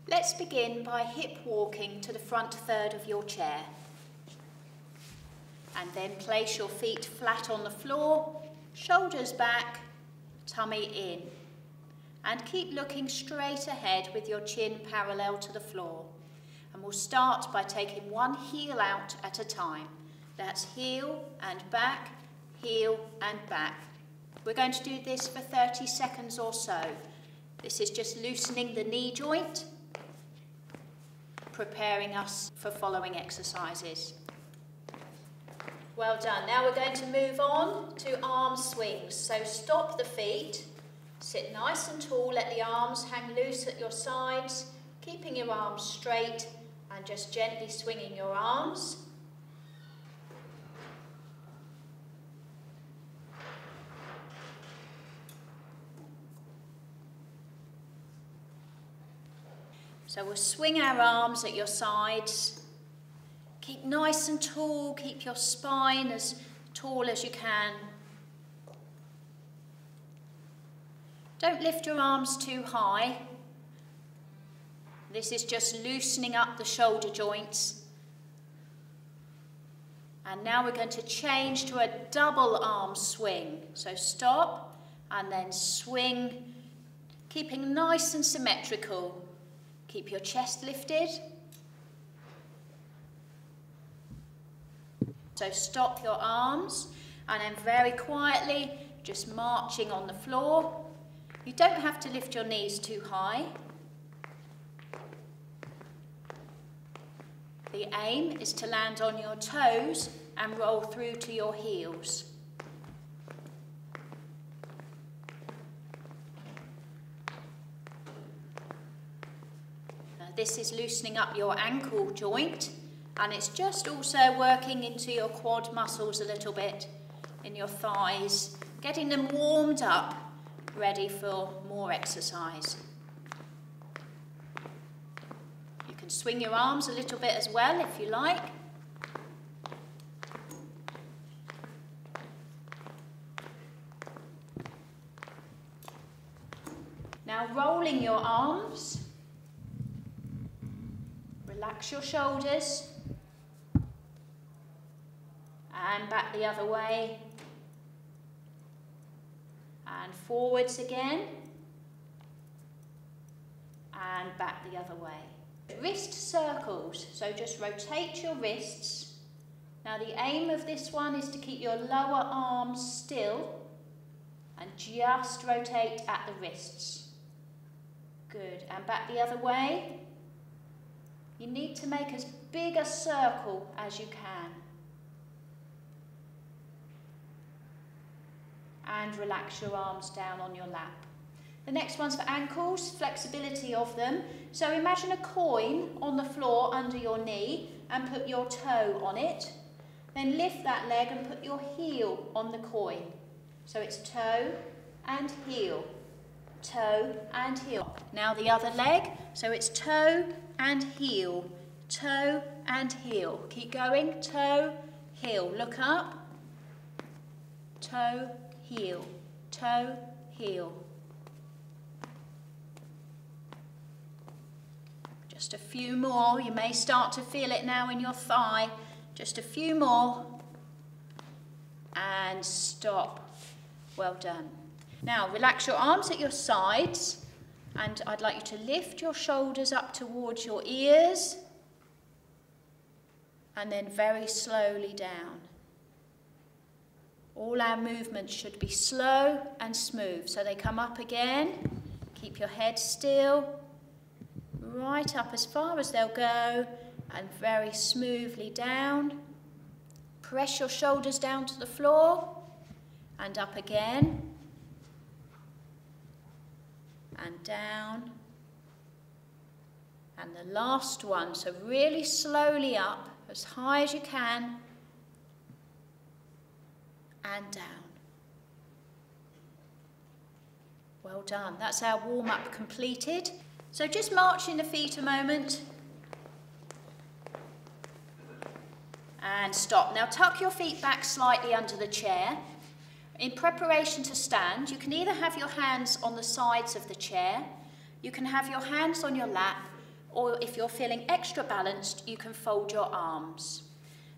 Let's begin by hip walking to the front third of your chair. And then place your feet flat on the floor, shoulders back, tummy in. And keep looking straight ahead with your chin parallel to the floor. And we'll start by taking one heel out at a time. That's heel and back, heel and back. We're going to do this for 30 seconds or so. This is just loosening the knee joint, preparing us for following exercises. Well done. Now we're going to move on to arm swings. So stop the feet, sit nice and tall, let the arms hang loose at your sides, keeping your arms straight and just gently swinging your arms. So we'll swing our arms at your sides. Keep nice and tall, keep your spine as tall as you can. Don't lift your arms too high. This is just loosening up the shoulder joints. And now we're going to change to a double arm swing. So stop and then swing, keeping nice and symmetrical. Keep your chest lifted. So stop your arms and then very quietly just marching on the floor. You don't have to lift your knees too high. The aim is to land on your toes and roll through to your heels. This is loosening up your ankle joint, and it's just also working into your quad muscles a little bit, in your thighs, getting them warmed up, ready for more exercise. You can swing your arms a little bit as well if you like. Now rolling your arms. Relax your shoulders, and back the other way, and forwards again, and back the other way. Wrist circles, so just rotate your wrists. Now the aim of this one is to keep your lower arms still, and just rotate at the wrists. Good, and back the other way. You need to make as big a circle as you can. And relax your arms down on your lap. The next one's for ankles, flexibility of them. So imagine a coin on the floor under your knee and put your toe on it. Then lift that leg and put your heel on the coin. So it's toe and heel, toe and heel. Now the other leg, so it's toe and heel, toe and heel. Keep going, toe, heel. Look up, toe, heel, toe, heel. Just a few more. You may start to feel it now in your thigh. Just a few more. And stop. Well done. Now relax your arms at your sides. And I'd like you to lift your shoulders up towards your ears and then very slowly down. All our movements should be slow and smooth. So they come up again. Keep your head still. Right up as far as they'll go and very smoothly down. Press your shoulders down to the floor and up again. And down, and the last one, so really slowly up, as high as you can, and down. Well done, that's our warm-up completed. So just marching the feet a moment, and stop. Now tuck your feet back slightly under the chair. In preparation to stand, you can either have your hands on the sides of the chair, you can have your hands on your lap, or if you're feeling extra balanced, you can fold your arms.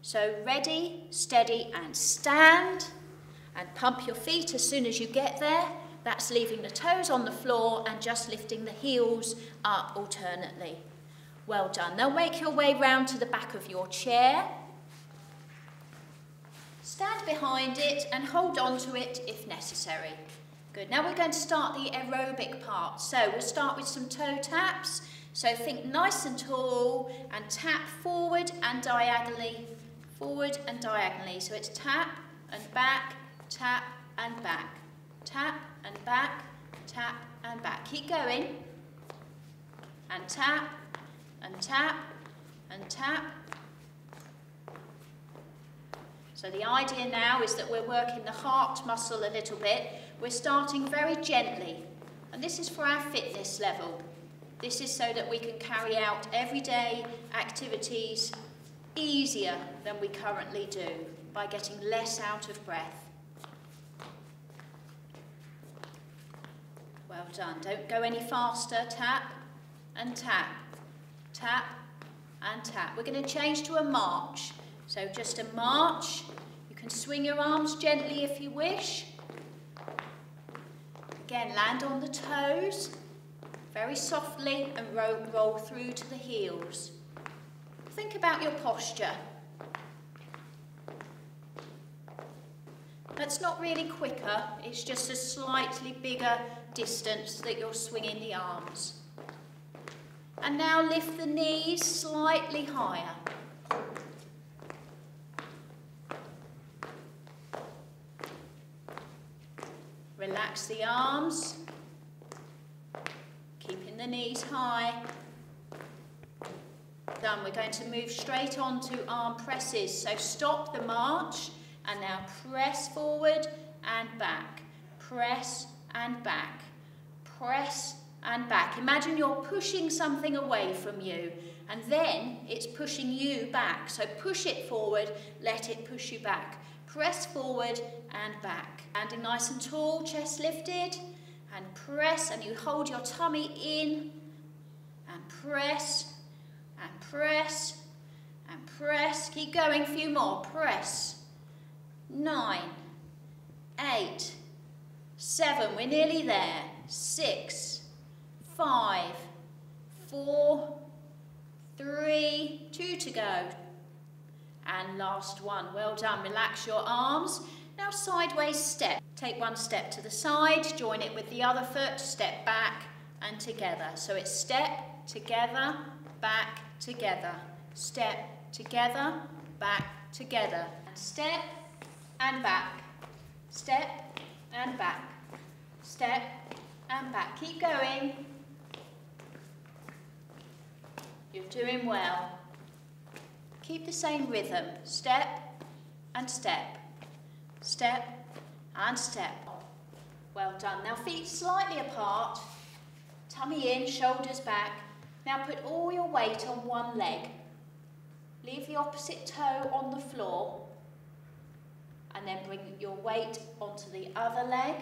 So ready, steady and stand, and pump your feet as soon as you get there. That's leaving the toes on the floor and just lifting the heels up alternately. Well done. Now make your way round to the back of your chair. Stand behind it and hold on to it if necessary. Good. Now we're going to start the aerobic part. So we'll start with some toe taps. So think nice and tall and tap forward and diagonally. Forward and diagonally. So it's tap and back, tap and back. Tap and back, tap and back. Keep going. And tap and tap and tap. So the idea now is that we're working the heart muscle a little bit. We're starting very gently, and this is for our fitness level. This is so that we can carry out everyday activities easier than we currently do by getting less out of breath. Well done. Don't go any faster. Tap and tap, tap and tap. We're going to change to a march. So just a march. You can swing your arms gently if you wish. Again, land on the toes, very softly, and roll through to the heels. Think about your posture. That's not really quicker, it's just a slightly bigger distance that you're swinging the arms. And now lift the knees slightly higher. Relax the arms, keeping the knees high. Done. We're going to move straight on to arm presses. So stop the march and now press forward and back. Press and back. Press and back. Imagine you're pushing something away from you and then it's pushing you back. So push it forward, let it push you back. Press forward and back. Standing nice and tall, chest lifted, and press, and you hold your tummy in, and press, and press, and press. Keep going, a few more. Press. 9, 8, 7, we're nearly there. 6, 5, 4, 3, 2 to go. And last one. Well done. Relax your arms. Now sideways step. Take one step to the side, join it with the other foot, step back and together. So it's step, together, back, together. Step, together, back, together. And step and back. Step and back. Step and back. Keep going. You're doing well. Keep the same rhythm. Step and step. Step and step. Well done. Now feet slightly apart. Tummy in, shoulders back. Now put all your weight on one leg. Leave the opposite toe on the floor. And then bring your weight onto the other leg.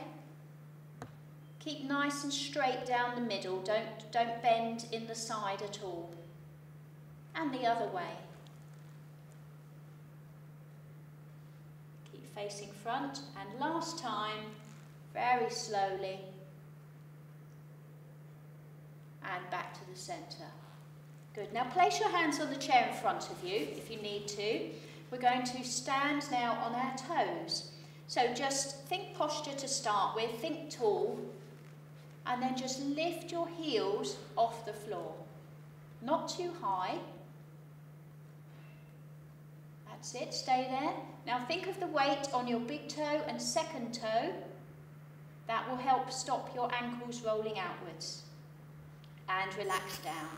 Keep nice and straight down the middle. Don't bend in the side at all. And the other way. Keep facing front. And last time, very slowly. And back to the centre. Good. Now place your hands on the chair in front of you if you need to. We're going to stand now on our toes. So just think posture to start with, think tall, and then just lift your heels off the floor. Not too high. That's it, stay there. Now think of the weight on your big toe and second toe. That will help stop your ankles rolling outwards. And relax down.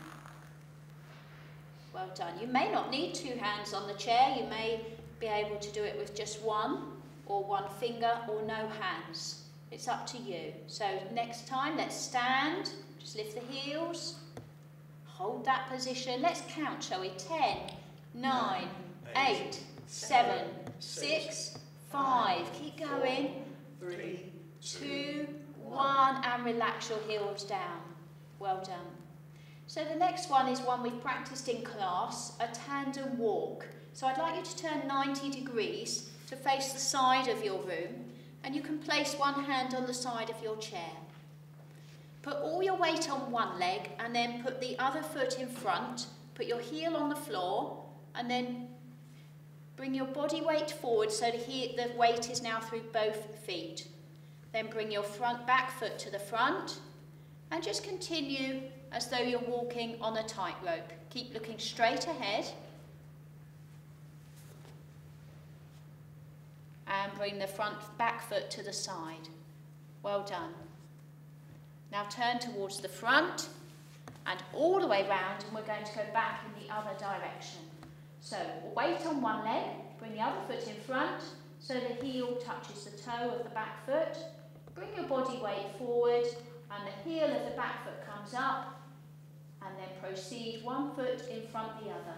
Well done. You may not need two hands on the chair. You may be able to do it with just one, or one finger, or no hands. It's up to you. So next time, let's stand. Just lift the heels. Hold that position. Let's count, shall we? 10, 9, 8, 7, 6, 5. Keep going. 3, 2, 1. And relax your heels down. Well done. So the next one is one we've practiced in class, a tandem walk. So I'd like you to turn 90 degrees to face the side of your room, and you can place one hand on the side of your chair. Put all your weight on one leg and then put the other foot in front, put your heel on the floor, and then bring your body weight forward so the weight is now through both feet. Then bring your back foot to the front and just continue as though you're walking on a tightrope. Keep looking straight ahead and bring the back foot to the side. Well done. Now turn towards the front and all the way round, and we're going to go back in the other direction. So weight on one leg, bring the other foot in front so the heel touches the toe of the back foot. Bring your body weight forward and the heel of the back foot comes up, and then proceed one foot in front of the other.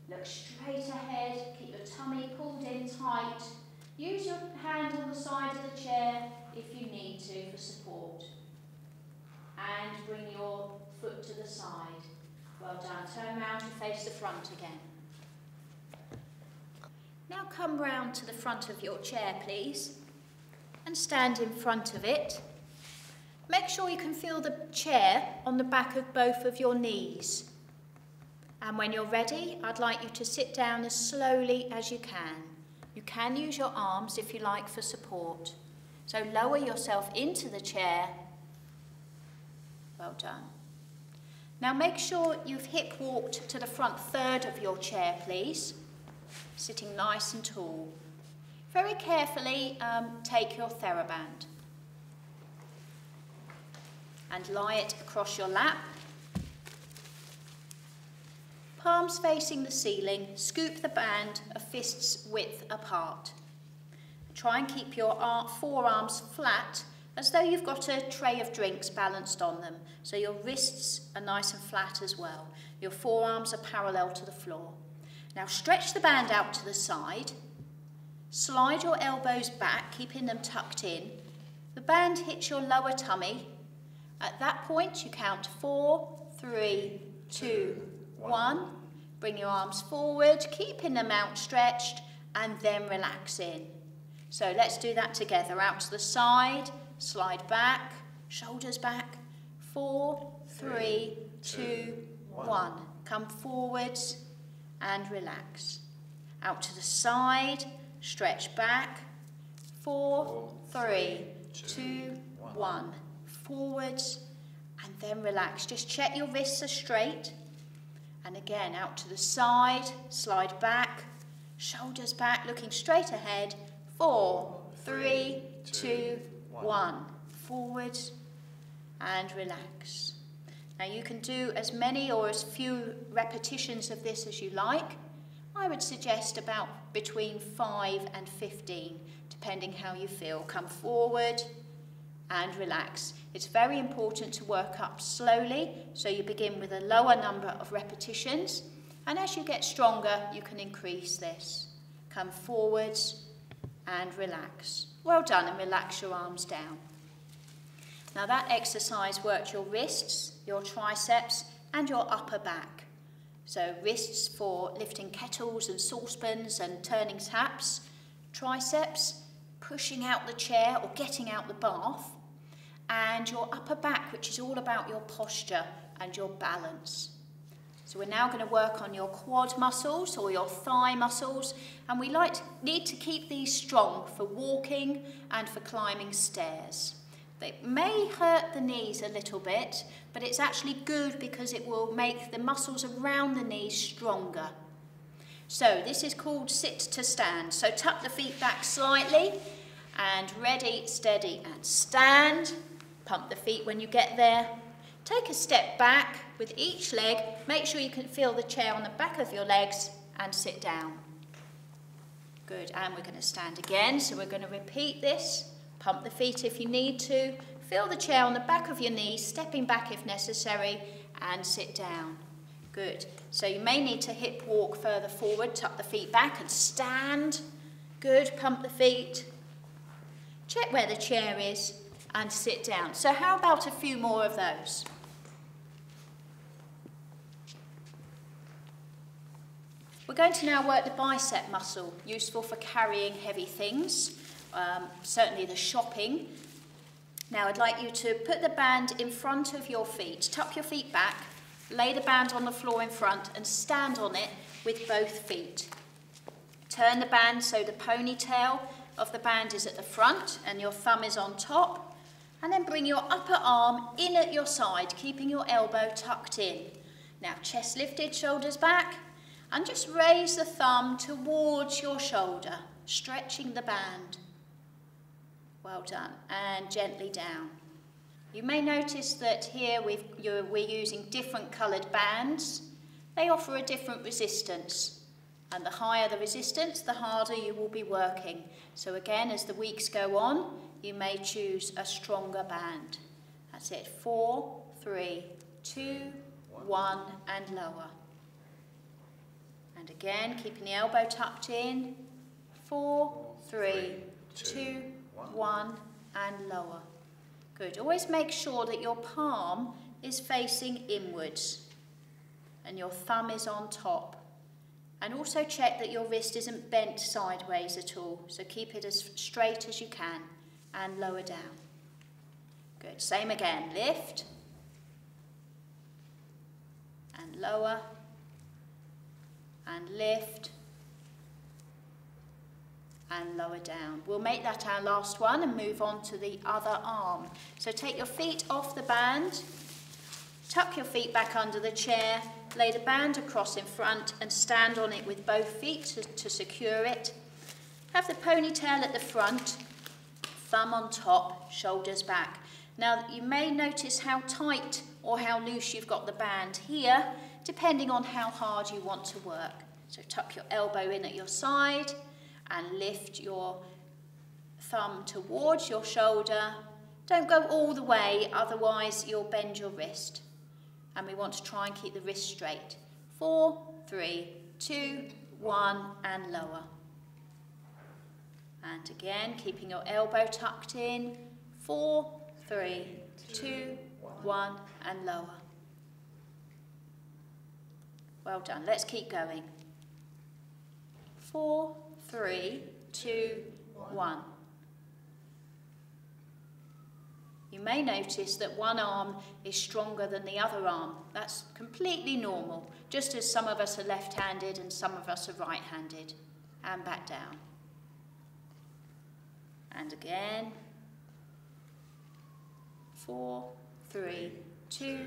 Look straight ahead, keep your tummy pulled in tight. Use your hand on the side of the chair if you need to for support. And bring your foot to the side. Well done. Turn round and face the front again. Now come round to the front of your chair, please, and stand in front of it. Make sure you can feel the chair on the back of both of your knees. And when you're ready, I'd like you to sit down as slowly as you can. You can use your arms if you like for support. So lower yourself into the chair. Well done. Now make sure you've hip walked to the front third of your chair, please. Sitting nice and tall. Very carefully take your TheraBand and lie it across your lap. Palms facing the ceiling, scoop the band a fist's width apart. Try and keep your forearms flat as though you've got a tray of drinks balanced on them, so your wrists are nice and flat as well. Your forearms are parallel to the floor. Now stretch the band out to the side, slide your elbows back, keeping them tucked in. The band hits your lower tummy. At that point you count 4, 3, 2, 1. Bring your arms forward, keeping them outstretched, and then relax in. So let's do that together. Out to the side, slide back, shoulders back. 4, 3, 2, 1. Come forwards and relax. Out to the side, stretch back. 4, 3, 2, 1. Forwards and then relax. Just check your wrists are straight. And again, out to the side, slide back, shoulders back, looking straight ahead. 4, 3, 2, 1. Forwards and relax. Now you can do as many or as few repetitions of this as you like. I would suggest about between 5 and 15, depending how you feel. Come forward and relax. It's very important to work up slowly, so you begin with a lower number of repetitions, and as you get stronger, you can increase this. Come forwards and relax. Well done, and relax your arms down. Now that exercise worked your wrists, your triceps, and your upper back. So wrists for lifting kettles and saucepans and turning taps, triceps, pushing out the chair or getting out the bath, and your upper back, which is all about your posture and your balance. So we're now going to work on your quad muscles or your thigh muscles, and we need to keep these strong for walking and for climbing stairs. They may hurt the knees a little bit, but it's actually good because it will make the muscles around the knees stronger. So this is called sit to stand. So tuck the feet back slightly and ready, steady and stand. Pump the feet when you get there. Take a step back with each leg. Make sure you can feel the chair on the back of your legs and sit down. Good, and we're going to stand again. So we're going to repeat this. Pump the feet if you need to. Feel the chair on the back of your knees, stepping back if necessary, and sit down. Good. So you may need to hip walk further forward, tuck the feet back and stand. Good, pump the feet. Check where the chair is and sit down. So how about a few more of those? We're going to now work the bicep muscle, useful for carrying heavy things, certainly the shopping. Now I'd like you to put the band in front of your feet, tuck your feet back, lay the band on the floor in front and stand on it with both feet. Turn the band so the ponytail of the band is at the front and your thumb is on top, and then bring your upper arm in at your side, keeping your elbow tucked in. Now chest lifted, shoulders back, and just raise the thumb towards your shoulder, stretching the band. Well done, and gently down. You may notice that here we're using different coloured bands. They offer a different resistance, and the higher the resistance, the harder you will be working. So again, as the weeks go on, you may choose a stronger band. That's it, 4, 3, 2, 1, and lower. And again, keeping the elbow tucked in, 4, 3, 2, 1, and lower. Good. Always make sure that your palm is facing inwards and your thumb is on top. And also check that your wrist isn't bent sideways at all. So keep it as straight as you can and lower down. Good. Same again. Lift and lower and lift and lower down. We'll make that our last one and move on to the other arm. So take your feet off the band, tuck your feet back under the chair, lay the band across in front and stand on it with both feet to secure it. Have the ponytail at the front, thumb on top, shoulders back. Now you may notice how tight or how loose you've got the band here, depending on how hard you want to work. So tuck your elbow in at your side and lift your thumb towards your shoulder. Don't go all the way, otherwise you'll bend your wrist. And we want to try and keep the wrist straight. 4, 3, 2, 1, and lower. And again, keeping your elbow tucked in. 4, 3, 2, 1, and lower. Well done. Let's keep going. 4, 3, 2, 1. You may notice that one arm is stronger than the other arm. That's completely normal, just as some of us are left-handed and some of us are right-handed. And back down. And again. 4, 3, 2,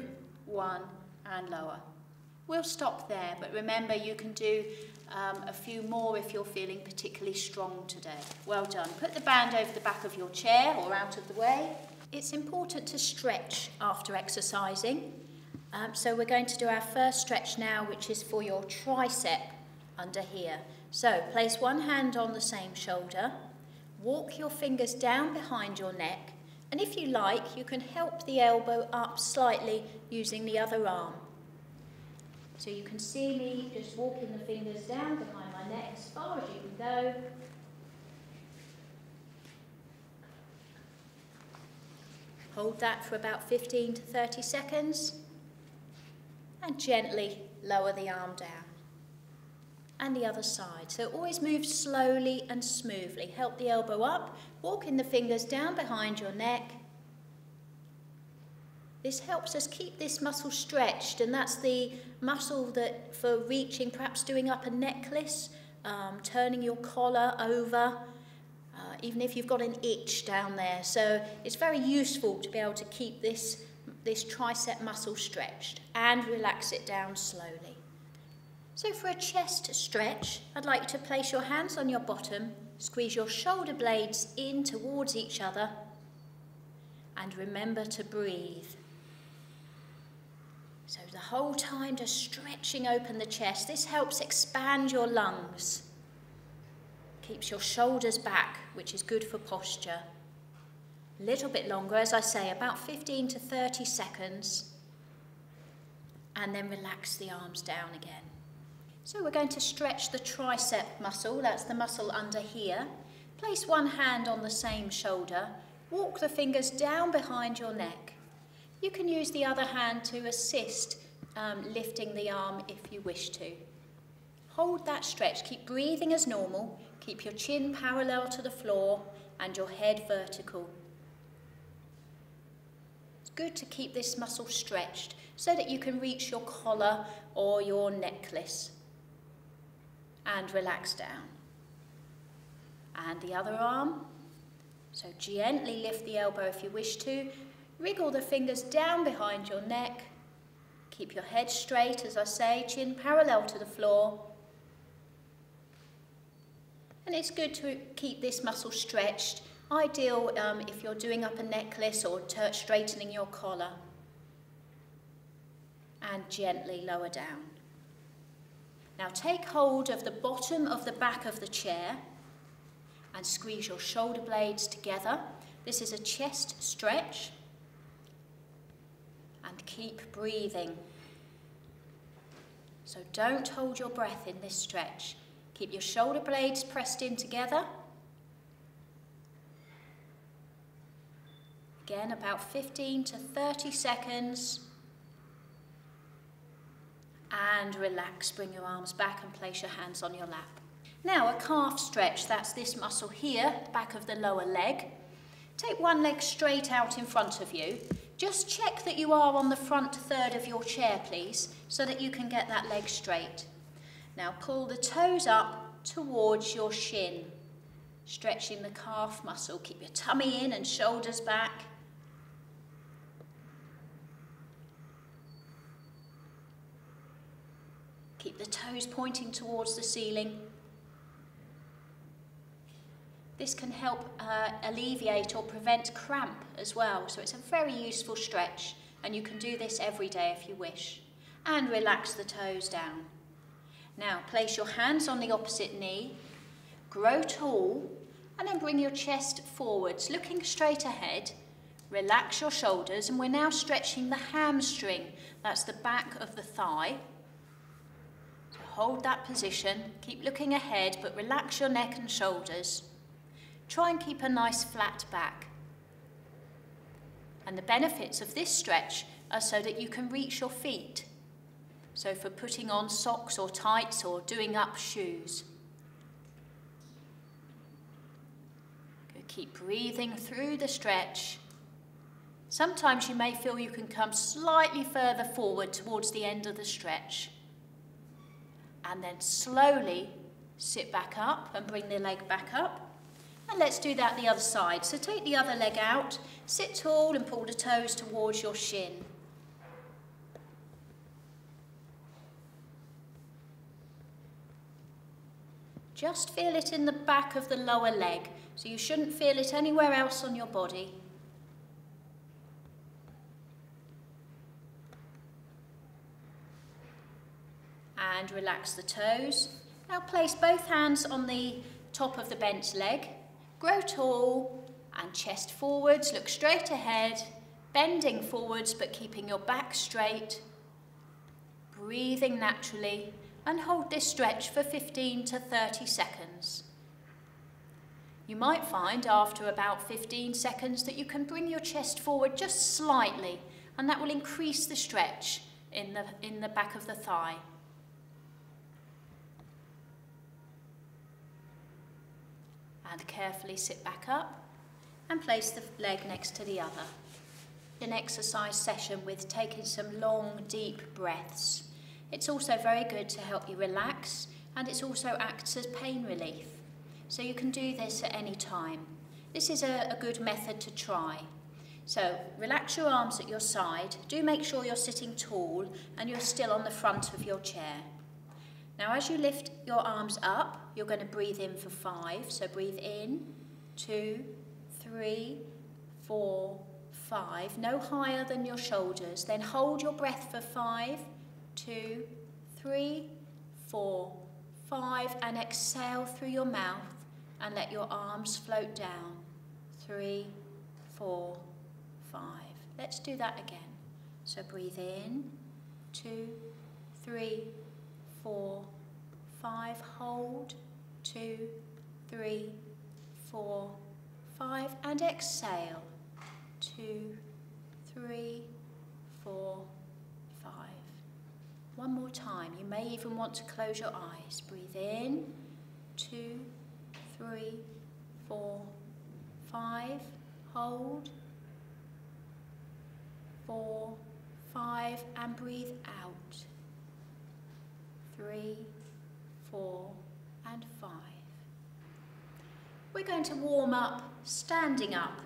1, and lower. We'll stop there, but remember you can do a few more if you're feeling particularly strong today. Well done. Put the band over the back of your chair or out of the way. It's important to stretch after exercising. So we're going to do our first stretch now, which is for your tricep under here. So place one hand on the same shoulder, walk your fingers down behind your neck, and if you like, you can help the elbow up slightly using the other arm. So you can see me just walking the fingers down behind my neck as far as you can go. Hold that for about 15 to 30 seconds. And gently lower the arm down. And the other side. So always move slowly and smoothly. Help the elbow up, walking the fingers down behind your neck. This helps us keep this muscle stretched, and that's the muscle that for reaching, perhaps doing up a necklace, turning your collar over, even if you've got an itch down there. So it's very useful to be able to keep this tricep muscle stretched and relax it down slowly. So for a chest stretch, I'd like you to place your hands on your bottom, squeeze your shoulder blades in towards each other, and remember to breathe. So the whole time just stretching open the chest. This helps expand your lungs. Keeps your shoulders back, which is good for posture. A little bit longer, as I say, about 15 to 30 seconds. And then relax the arms down again. So we're going to stretch the tricep muscle, that's the muscle under here. Place one hand on the same shoulder. Walk the fingers down behind your neck. You can use the other hand to assist lifting the arm if you wish to. Hold that stretch. Keep breathing as normal. Keep your chin parallel to the floor and your head vertical. It's good to keep this muscle stretched so that you can reach your collar or your necklace. And relax down. And the other arm. So gently lift the elbow if you wish to. Wriggle the fingers down behind your neck. Keep your head straight, as I say, chin parallel to the floor. And it's good to keep this muscle stretched. Ideal if you're doing up a necklace or straightening your collar. And gently lower down. Now take hold of the bottom of the back of the chair and squeeze your shoulder blades together. This is a chest stretch. And keep breathing. So don't hold your breath in this stretch. Keep your shoulder blades pressed in together. Again, about 15 to 30 seconds. And relax, bring your arms back and place your hands on your lap. Now a calf stretch, that's this muscle here, back of the lower leg. Take one leg straight out in front of you. Just check that you are on the front third of your chair, please, so that you can get that leg straight. Now pull the toes up towards your shin, stretching the calf muscle. Keep your tummy in and shoulders back. Keep the toes pointing towards the ceiling. This can help alleviate or prevent cramp as well, so it's a very useful stretch, and you can do this every day if you wish. And relax the toes down. Now place your hands on the opposite knee, grow tall, and then bring your chest forwards, looking straight ahead. Relax your shoulders, and we're now stretching the hamstring. That's the back of the thigh. So hold that position, keep looking ahead, but relax your neck and shoulders. Try and keep a nice flat back. And the benefits of this stretch are so that you can reach your feet. So for putting on socks or tights or doing up shoes. Good. Keep breathing through the stretch. Sometimes you may feel you can come slightly further forward towards the end of the stretch. And then slowly sit back up and bring the leg back up. And let's do that the other side. So take the other leg out, sit tall and pull the toes towards your shin. Just feel it in the back of the lower leg, so you shouldn't feel it anywhere else on your body. And relax the toes. Now place both hands on the top of the bent leg. Grow tall and chest forwards, look straight ahead, bending forwards but keeping your back straight, breathing naturally, and hold this stretch for 15 to 30 seconds. You might find after about 15 seconds that you can bring your chest forward just slightly, and that will increase the stretch in the back of the thigh. And carefully sit back up and place the leg next to the other. An exercise session with taking some long, deep breaths. It's also very good to help you relax, and it also acts as pain relief. So you can do this at any time. This is a good method to try. So relax your arms at your side. Do make sure you're sitting tall and you're still on the front of your chair. Now as you lift your arms up, you're going to breathe in for 5. So breathe in, 2, 3, 4, 5. No higher than your shoulders. Then hold your breath for 5, 2, 3, 4, 5. And exhale through your mouth and let your arms float down. 3, 4, 5. Let's do that again. So breathe in, 2, 3, 4, 5, hold, 2, 3, 4, 5, and exhale, 2, 3, 4, 5. One more time. You may even want to close your eyes. Breathe in, 2, 3, 4, 5. Hold. 4, 5, and breathe out. 3, 4, and 5. We're going to warm up standing up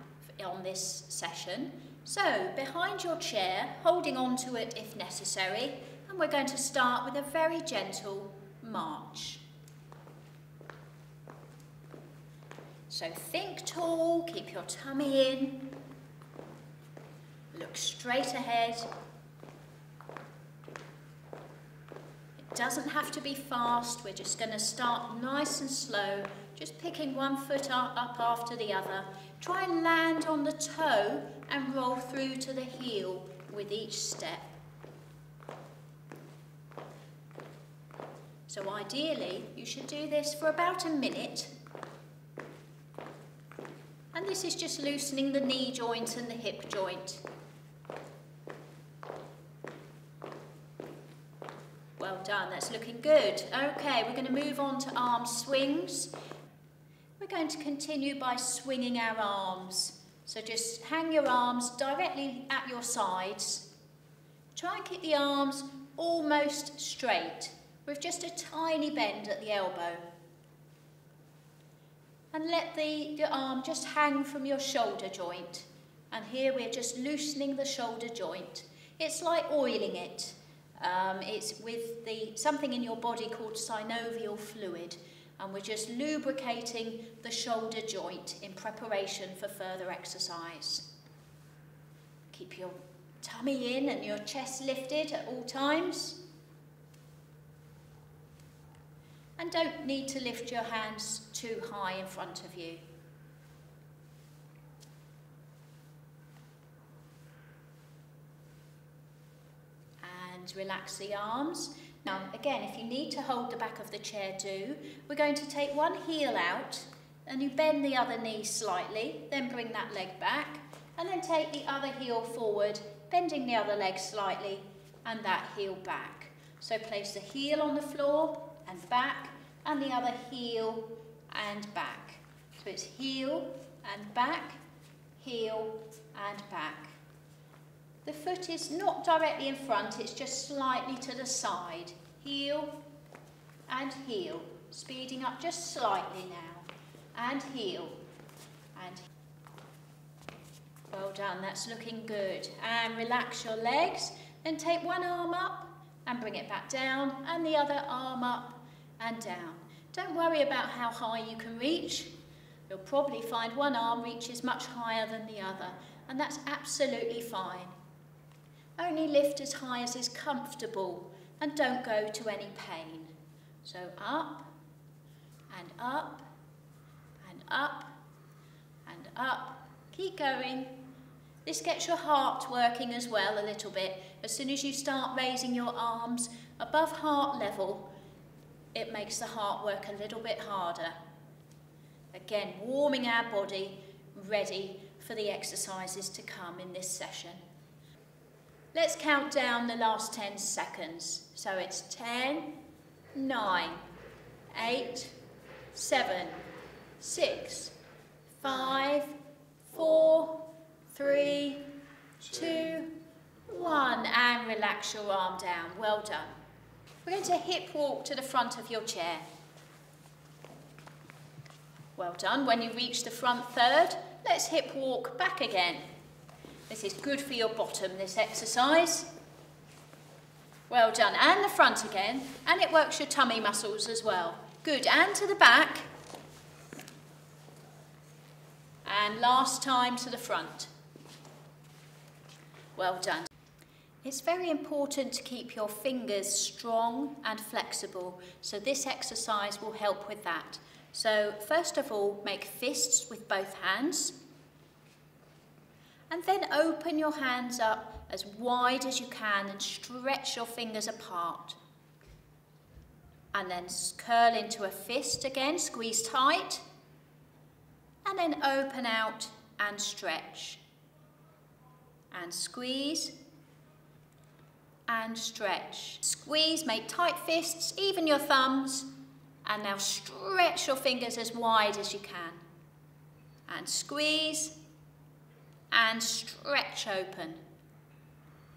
on this session. So, behind your chair, holding on to it if necessary, and we're going to start with a very gentle march. So think tall, keep your tummy in, look straight ahead. It doesn't have to be fast, we're just going to start nice and slow, just picking one foot up after the other. Try and land on the toe and roll through to the heel with each step. So ideally, you should do this for about a minute. And this is just loosening the knee joint and the hip joint. Well done, that's looking good. Okay, we're going to move on to arm swings. We're going to continue by swinging our arms. So just hang your arms directly at your sides. Try and keep the arms almost straight, with just a tiny bend at the elbow. And let the arm just hang from your shoulder joint. And here we're just loosening the shoulder joint. It's like oiling it. It's with something in your body called synovial fluid. And we're just lubricating the shoulder joint in preparation for further exercise. Keep your tummy in and your chest lifted at all times. And don't need to lift your hands too high in front of you. And relax the arms. Now, again, if you need to hold the back of the chair, do. We're going to take one heel out, and you bend the other knee slightly, then bring that leg back, and then take the other heel forward, bending the other leg slightly, and that heel back. So place the heel on the floor, and back, and the other heel and back. So it's heel and back, heel and back. The foot is not directly in front, it's just slightly to the side. Heel and heel, speeding up just slightly now. And heel and heel. Well done, that's looking good. And relax your legs, then take one arm up and bring it back down, and the other arm up and down. Don't worry about how high you can reach. You'll probably find one arm reaches much higher than the other, and that's absolutely fine. Only lift as high as is comfortable and don't go to any pain. So up and up and up and up. Keep going. This gets your heart working as well a little bit. As soon as you start raising your arms above heart level, it makes the heart work a little bit harder. Again, warming our body, ready for the exercises to come in this session. Let's count down the last 10 seconds. So it's 10, 9, 8, 7, 6, 5, 4, 3, 2, 1. And relax your arm down. Well done. We're going to hip walk to the front of your chair. Well done. When you reach the front third, let's hip walk back again. This is good for your bottom, this exercise. Well done. And the front again. And it works your tummy muscles as well. Good. And to the back. And last time to the front. Well done. It's very important to keep your fingers strong and flexible, so this exercise will help with that. So first of all, make fists with both hands, and then open your hands up as wide as you can and stretch your fingers apart. And then curl into a fist again, squeeze tight, and then open out and stretch. And squeeze, and stretch. Squeeze, make tight fists, even your thumbs, and now stretch your fingers as wide as you can. And squeeze and stretch open.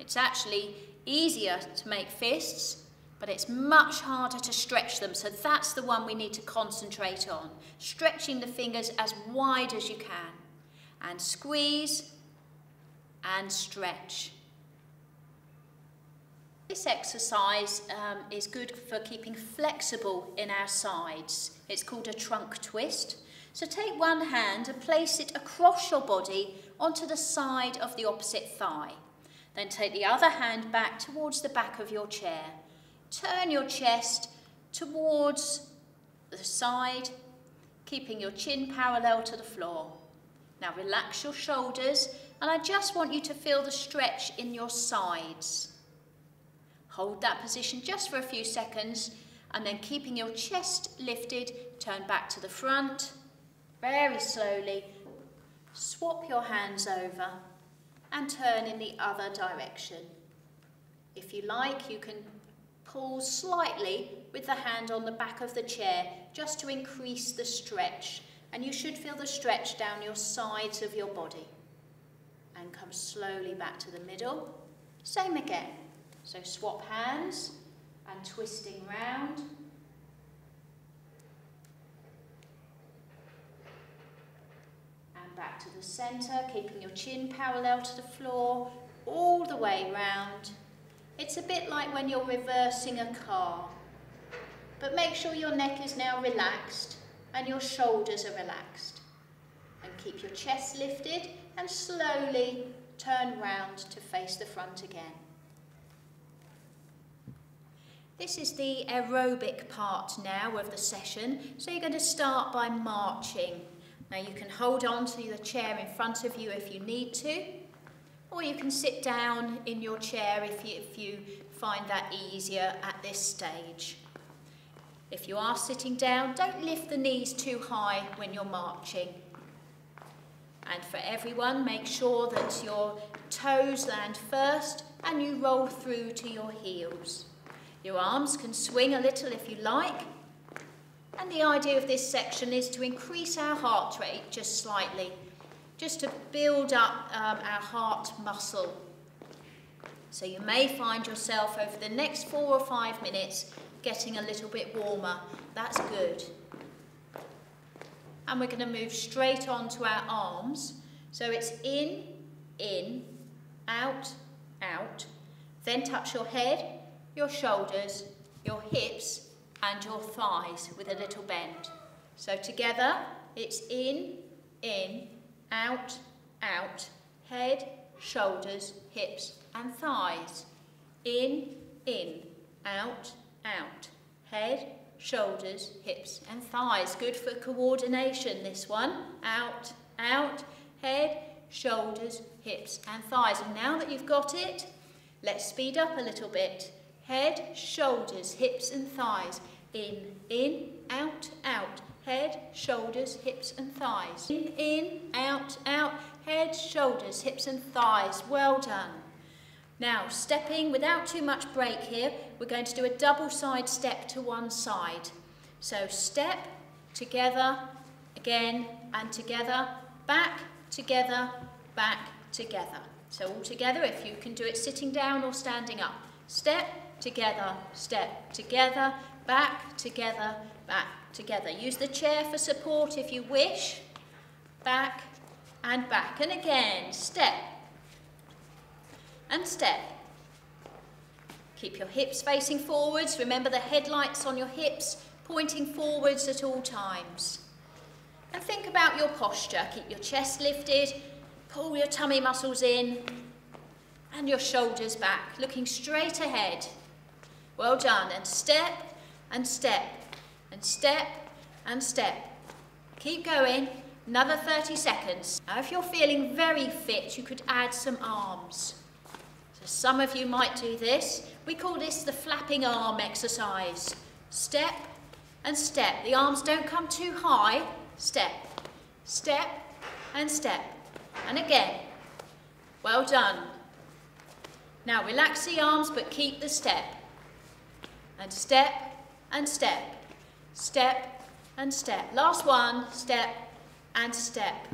It's actually easier to make fists, but it's much harder to stretch them, so that's the one we need to concentrate on. Stretching the fingers as wide as you can. And squeeze and stretch. This exercise is good for keeping flexible in our sides. It's called a trunk twist. So take one hand and place it across your body onto the side of the opposite thigh. Then take the other hand back towards the back of your chair. Turn your chest towards the side, keeping your chin parallel to the floor. Now relax your shoulders, and I just want you to feel the stretch in your sides. Hold that position just for a few seconds, and then keeping your chest lifted, turn back to the front. Very slowly, swap your hands over and turn in the other direction. If you like, you can pull slightly with the hand on the back of the chair just to increase the stretch, and you should feel the stretch down your sides of your body. And come slowly back to the middle. Same again. So swap hands and twisting round. And back to the centre, keeping your chin parallel to the floor, all the way round. It's a bit like when you're reversing a car. But make sure your neck is now relaxed and your shoulders are relaxed. And keep your chest lifted and slowly turn round to face the front again. This is the aerobic part now of the session, so you're going to start by marching. Now you can hold on to the chair in front of you if you need to, or you can sit down in your chair if you find that easier at this stage. If you are sitting down, don't lift the knees too high when you're marching. And for everyone, make sure that your toes land first and you roll through to your heels. Your arms can swing a little if you like. And the idea of this section is to increase our heart rate just slightly, just to build up our heart muscle. So you may find yourself over the next 4 or 5 minutes getting a little bit warmer. That's good. And we're going to move straight on to our arms. So it's in, out, out. Then touch your head, your shoulders, your hips and your thighs with a little bend. So together it's in, out, out, head, shoulders, hips and thighs. In, out, out, head, shoulders, hips and thighs. Good for coordination, this one. Out, out, head, shoulders, hips and thighs. And now that you've got it, let's speed up a little bit. Head, shoulders, hips and thighs. In, out, out. Head, shoulders, hips and thighs. In, out, out. Head, shoulders, hips and thighs. Well done. Now, stepping without too much break here, we're going to do a double side step to one side. So step, together, again, and together, back, together, back, together. So all together, if you can do it sitting down or standing up. Step, together, back, together, back, together. Use the chair for support if you wish. Back and back. And again, step and step. Keep your hips facing forwards. Remember the headlights on your hips pointing forwards at all times. And think about your posture. Keep your chest lifted, pull your tummy muscles in and your shoulders back, looking straight ahead. Well done. And step and step and step and step. Keep going. Another 30 seconds. Now if you're feeling very fit, you could add some arms. So some of you might do this. We call this the flapping arm exercise. Step and step. The arms don't come too high. Step, step and step. And again. Well done. Now relax the arms but keep the step. And step and step. Step and step. Last one, step and step.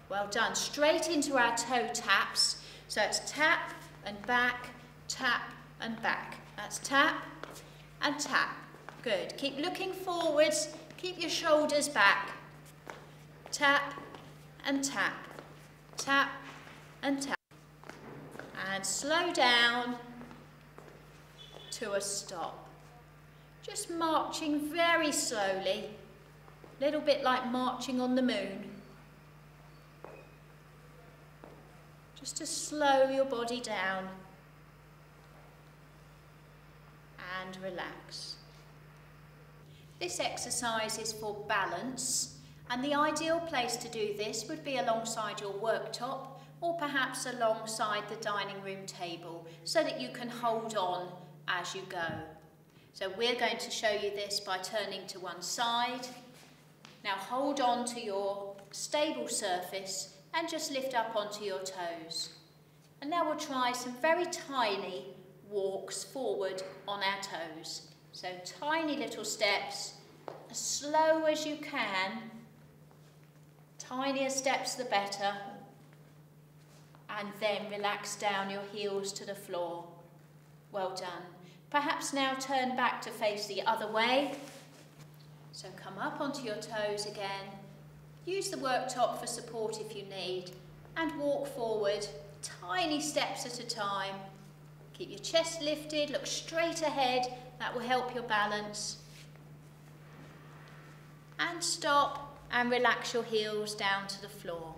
Well done. Straight into our toe taps. So it's tap and back, tap and back. That's tap and tap. Good. Keep looking forwards. Keep your shoulders back. Tap and tap. Tap and tap. And slow down to a stop. Just marching very slowly. A little bit like marching on the moon. Just to slow your body down and relax. This exercise is for balance, and the ideal place to do this would be alongside your worktop or perhaps alongside the dining room table so that you can hold on as you go. So we're going to show you this by turning to one side. Now hold on to your stable surface and just lift up onto your toes. And now we'll try some very tiny walks forward on our toes. So tiny little steps, as slow as you can. Tinier steps the better. And then relax down your heels to the floor. Well done. Perhaps now turn back to face the other way. So come up onto your toes again. Use the worktop for support if you need. And walk forward, tiny steps at a time. Keep your chest lifted, look straight ahead. That will help your balance. And stop and relax your heels down to the floor.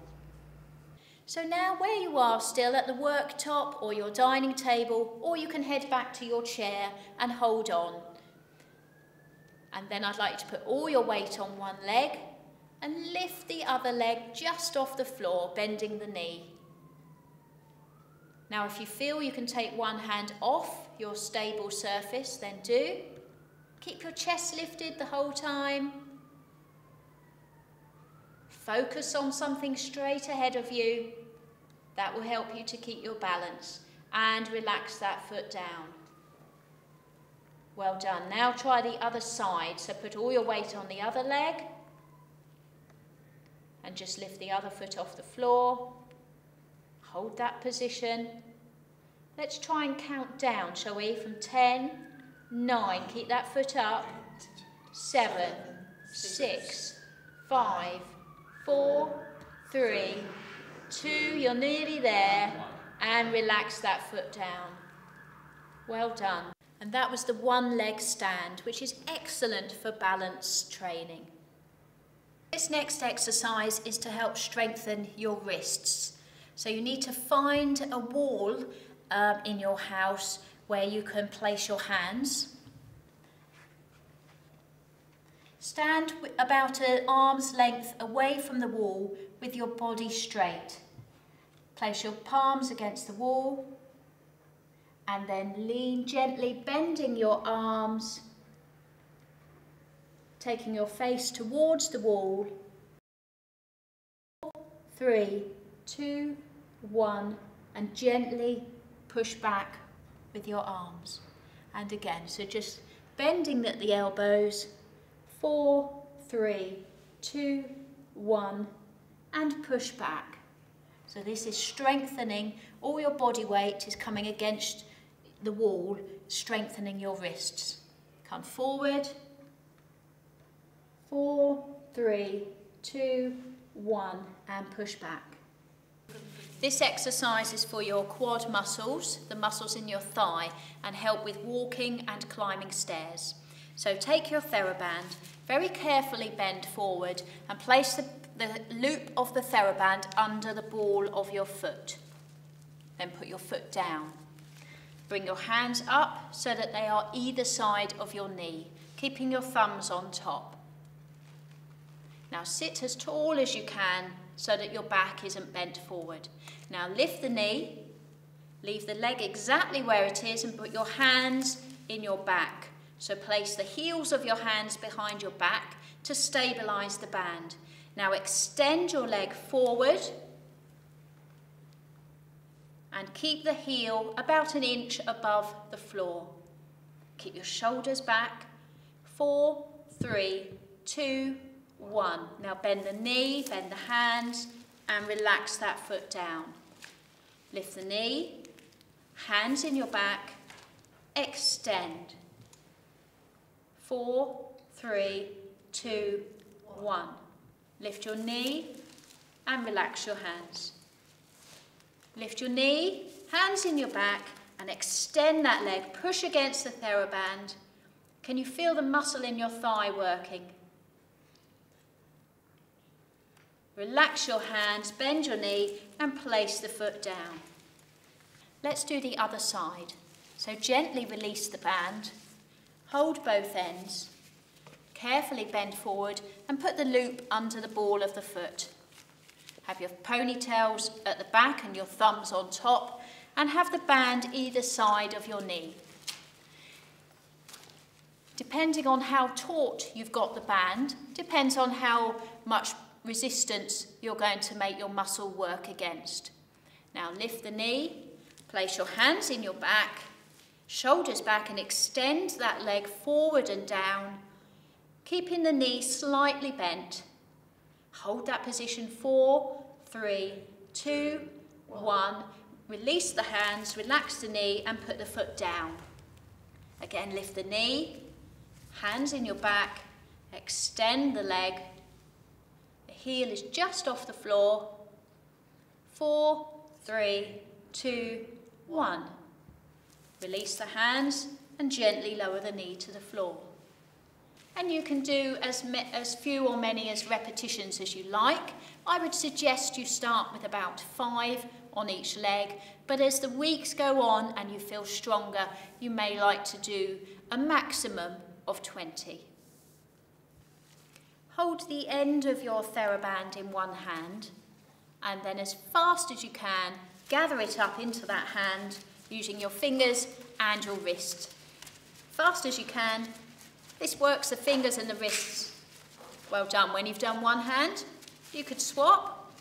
So now where you are still at the worktop or your dining table, or you can head back to your chair and hold on. And then I'd like to put all your weight on one leg and lift the other leg just off the floor, bending the knee. Now if you feel you can take one hand off your stable surface, then do. Keep your chest lifted the whole time. Focus on something straight ahead of you. That will help you to keep your balance. And relax that foot down. Well done. Now try the other side. So put all your weight on the other leg. And just lift the other foot off the floor. Hold that position. Let's try and count down, shall we? From 10, 9. Keep that foot up. 7, 6, 5, 4, 3, 2, you're nearly there, and relax that foot down. Well done. And that was the one leg stand, which is excellent for balance training. This next exercise is to help strengthen your wrists. So you need to find a wall in your house where you can place your hands. Stand about an arm's length away from the wall with your body straight. Place your palms against the wall and then lean gently, bending your arms, taking your face towards the wall. 3, 2, 1, and gently push back with your arms. And again, so just bending at the elbows. 4, 3, 2, 1, and push back. So this is strengthening, all your body weight is coming against the wall, strengthening your wrists. Come forward. 4, 3, 2, 1, and push back. This exercise is for your quad muscles, the muscles in your thigh, and help with walking and climbing stairs. So take your TheraBand, very carefully bend forward and place the loop of the TheraBand under the ball of your foot. Then put your foot down. Bring your hands up so that they are either side of your knee, keeping your thumbs on top. Now sit as tall as you can so that your back isn't bent forward. Now lift the knee, leave the leg exactly where it is and put your hands in your back. So place the heels of your hands behind your back to stabilise the band. Now extend your leg forward and keep the heel about an inch above the floor. Keep your shoulders back. 4, 3, 2, 1. Now bend the knee, bend the hands, and relax that foot down. Lift the knee, hands in your back, extend. 4, 3, 2, 1. Lift your knee and relax your hands. Lift your knee, hands in your back, and extend that leg. Push against the TheraBand. Can you feel the muscle in your thigh working? Relax your hands, bend your knee, and place the foot down. Let's do the other side. So gently release the band, hold both ends, carefully bend forward, and put the loop under the ball of the foot. Have your ponytails at the back and your thumbs on top, and have the band either side of your knee. Depending on how taut you've got the band, depends on how much resistance you're going to make your muscle work against. Now lift the knee, place your hands in your back, shoulders back, and extend that leg forward and down, keeping the knee slightly bent. Hold that position. 4, 3, 2, 1. Release the hands, relax the knee, and put the foot down. Again, lift the knee, hands in your back, extend the leg. The heel is just off the floor. 4, 3, 2, 1. Release the hands and gently lower the knee to the floor. And you can do as few or many as repetitions as you like. I would suggest you start with about 5 on each leg, but as the weeks go on and you feel stronger, you may like to do a maximum of 20. Hold the end of your TheraBand in one hand, and then as fast as you can, gather it up into that hand using your fingers and your wrists. Fast as you can. This works the fingers and the wrists. Well done. When you've done one hand, you could swap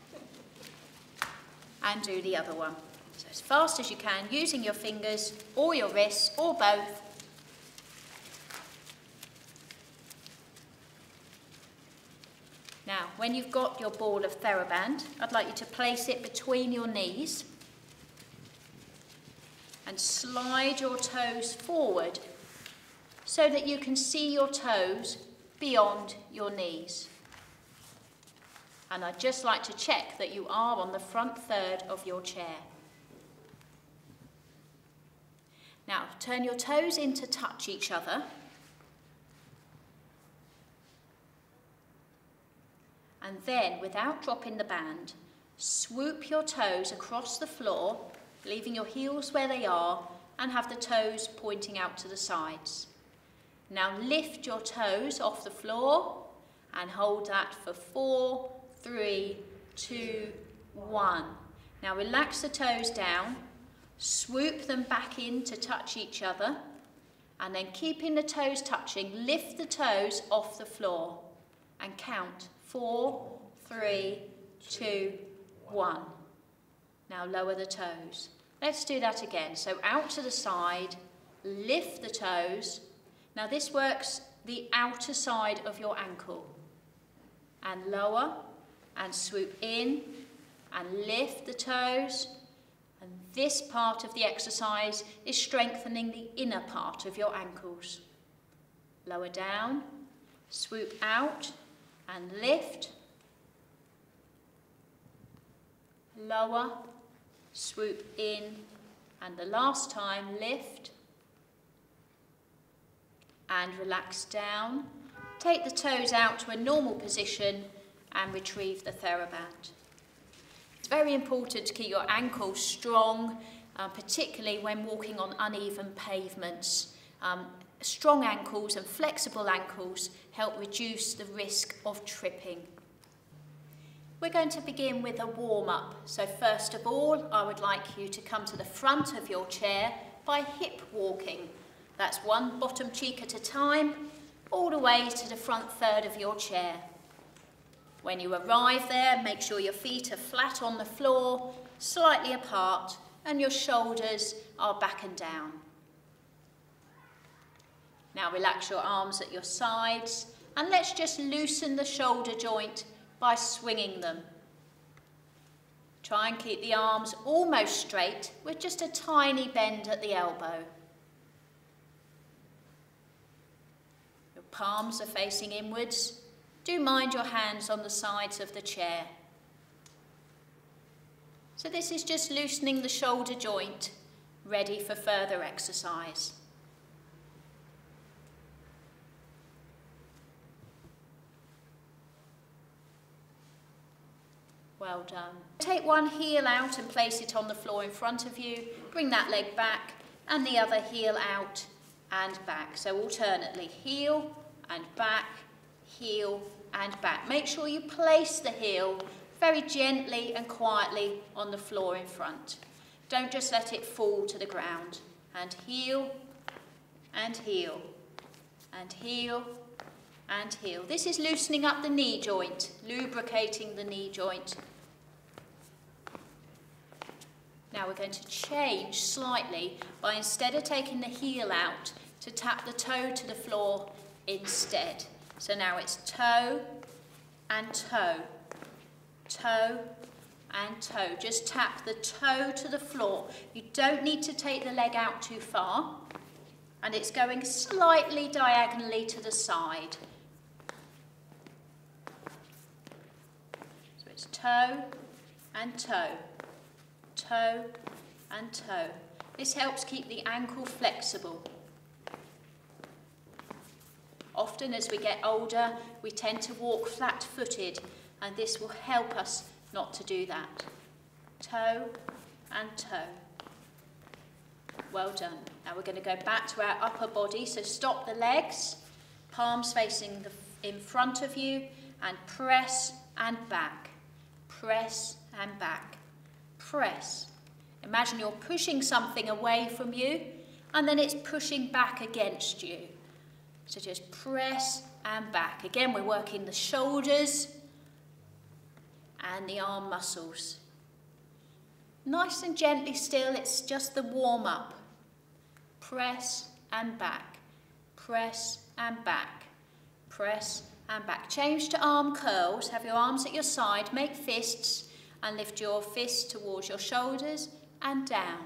and do the other one. So as fast as you can, using your fingers or your wrists or both. Now, when you've got your ball of TheraBand, I'd like you to place it between your knees and slide your toes forward so that you can see your toes beyond your knees. And I'd just like to check that you are on the front third of your chair. Now, turn your toes in to touch each other. And then, without dropping the band, swoop your toes across the floor, leaving your heels where they are, and have the toes pointing out to the sides. Now lift your toes off the floor and hold that for 4, 3, 2, 1. Now relax the toes down, swoop them back in to touch each other, and then keeping the toes touching, lift the toes off the floor and count 4, 3, 2, 1. Now lower the toes. Let's do that again. So out to the side, lift the toes. Now this works the outer side of your ankle. And lower and swoop in and lift the toes. And this part of the exercise is strengthening the inner part of your ankles. Lower down, swoop out and lift. Lower, swoop in, and the last time, lift and relax down. Take the toes out to a normal position and retrieve the TheraBand. It's very important to keep your ankles strong, particularly when walking on uneven pavements. Strong ankles and flexible ankles help reduce the risk of tripping. We're going to begin with a warm-up. So first of all, I would like you to come to the front of your chair by hip walking. That's one bottom cheek at a time, all the way to the front third of your chair. When you arrive there, make sure your feet are flat on the floor, slightly apart, and your shoulders are back and down. Now relax your arms at your sides and let's just loosen the shoulder joint by swinging them. Try and keep the arms almost straight with just a tiny bend at the elbow. Your palms are facing inwards. Do mind your hands on the sides of the chair. So this is just loosening the shoulder joint, ready for further exercise. Well done. Take one heel out and place it on the floor in front of you. Bring that leg back and the other heel out and back. So alternately, heel and back, heel and back. Make sure you place the heel very gently and quietly on the floor in front. Don't just let it fall to the ground. And heel and heel and heel and heel. This is loosening up the knee joint, lubricating the knee joint. Now we're going to change slightly by, instead of taking the heel out, to tap the toe to the floor instead. So now it's toe and toe, toe and toe. Just tap the toe to the floor. You don't need to take the leg out too far, and it's going slightly diagonally to the side. So it's toe and toe, toe and toe. This helps keep the ankle flexible. Often as we get older, we tend to walk flat-footed, and this will help us not to do that. Toe and toe. Well done. Now we're going to go back to our upper body, so stop the legs, palms facing in front of you, and press and back. Press and back. Press. Imagine you're pushing something away from you and then it's pushing back against you. So just press and back. Again, we're working the shoulders and the arm muscles. Nice and gently still, it's just the warm-up. Press and back. Press and back. Press and back. Change to arm curls. Have your arms at your side. Make fists. And lift your fists towards your shoulders and down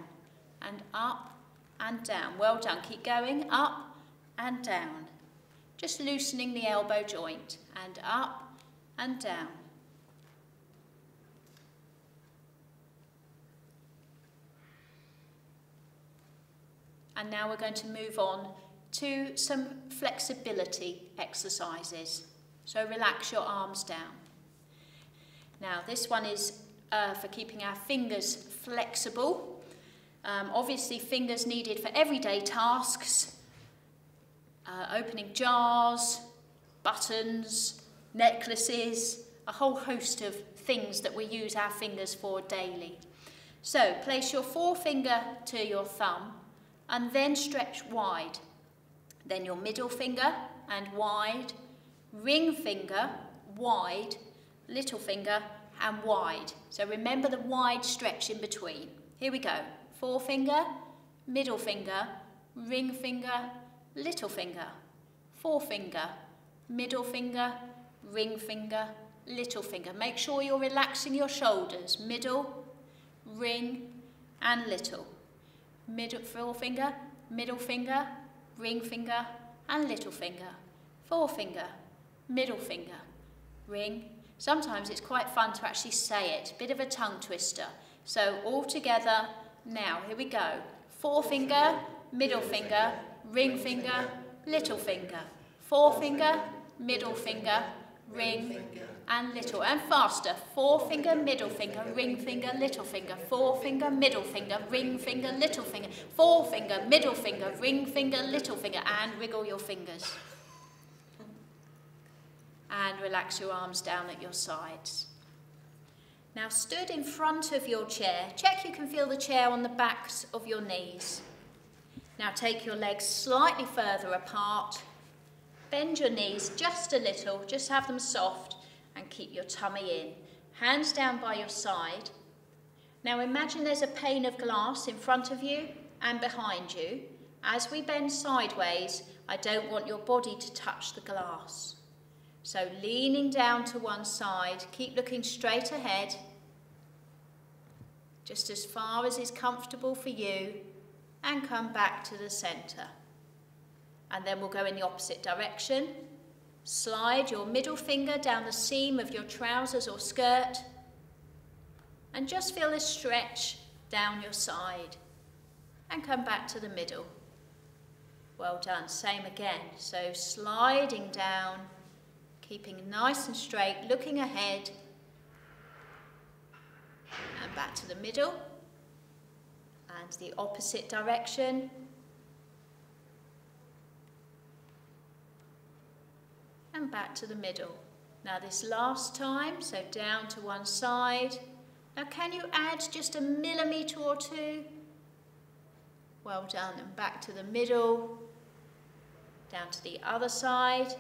and up and down. Well done. Keep going. Up and down. Just loosening the elbow joint and up and down. And now we're going to move on to some flexibility exercises. So relax your arms down. Now this one is for keeping our fingers flexible. Obviously fingers needed for everyday tasks, opening jars, buttons, necklaces, a whole host of things that we use our fingers for daily. So place your forefinger to your thumb and then stretch wide. Then your middle finger and wide, ring finger, wide, little finger and wide. So remember the wide stretch in between. Here we go. Forefinger, middle finger, ring finger, little finger. Forefinger, middle finger, ring finger, little finger. Make sure you're relaxing your shoulders. Middle, ring and little. Middle, forefinger, middle finger, ring finger and little finger. Forefinger, middle finger, ring. Sometimes it's quite fun to actually say it, bit of a tongue twister. So all together now, here we go. Forefinger, middle finger, ring finger, little finger. Forefinger, middle finger, ring and little. And faster. Forefinger, middle finger, ring finger, little finger. Forefinger, middle finger, ring finger, little finger. Forefinger, middle finger, ring finger, little finger. And wiggle your fingers. And relax your arms down at your sides. Now stood in front of your chair, check you can feel the chair on the backs of your knees. Now take your legs slightly further apart, bend your knees just a little, just have them soft and keep your tummy in. Hands down by your side. Now imagine there's a pane of glass in front of you and behind you. As we bend sideways, I don't want your body to touch the glass. So leaning down to one side, keep looking straight ahead, just as far as is comfortable for you, and come back to the centre. And then we'll go in the opposite direction. Slide your middle finger down the seam of your trousers or skirt, and just feel a stretch down your side, and come back to the middle. Well done, same again. So sliding down, keeping nice and straight, looking ahead, and back to the middle, and the opposite direction. And back to the middle. Now this last time, so down to one side. Now can you add just a millimetre or two? Well done, and back to the middle, down to the other side.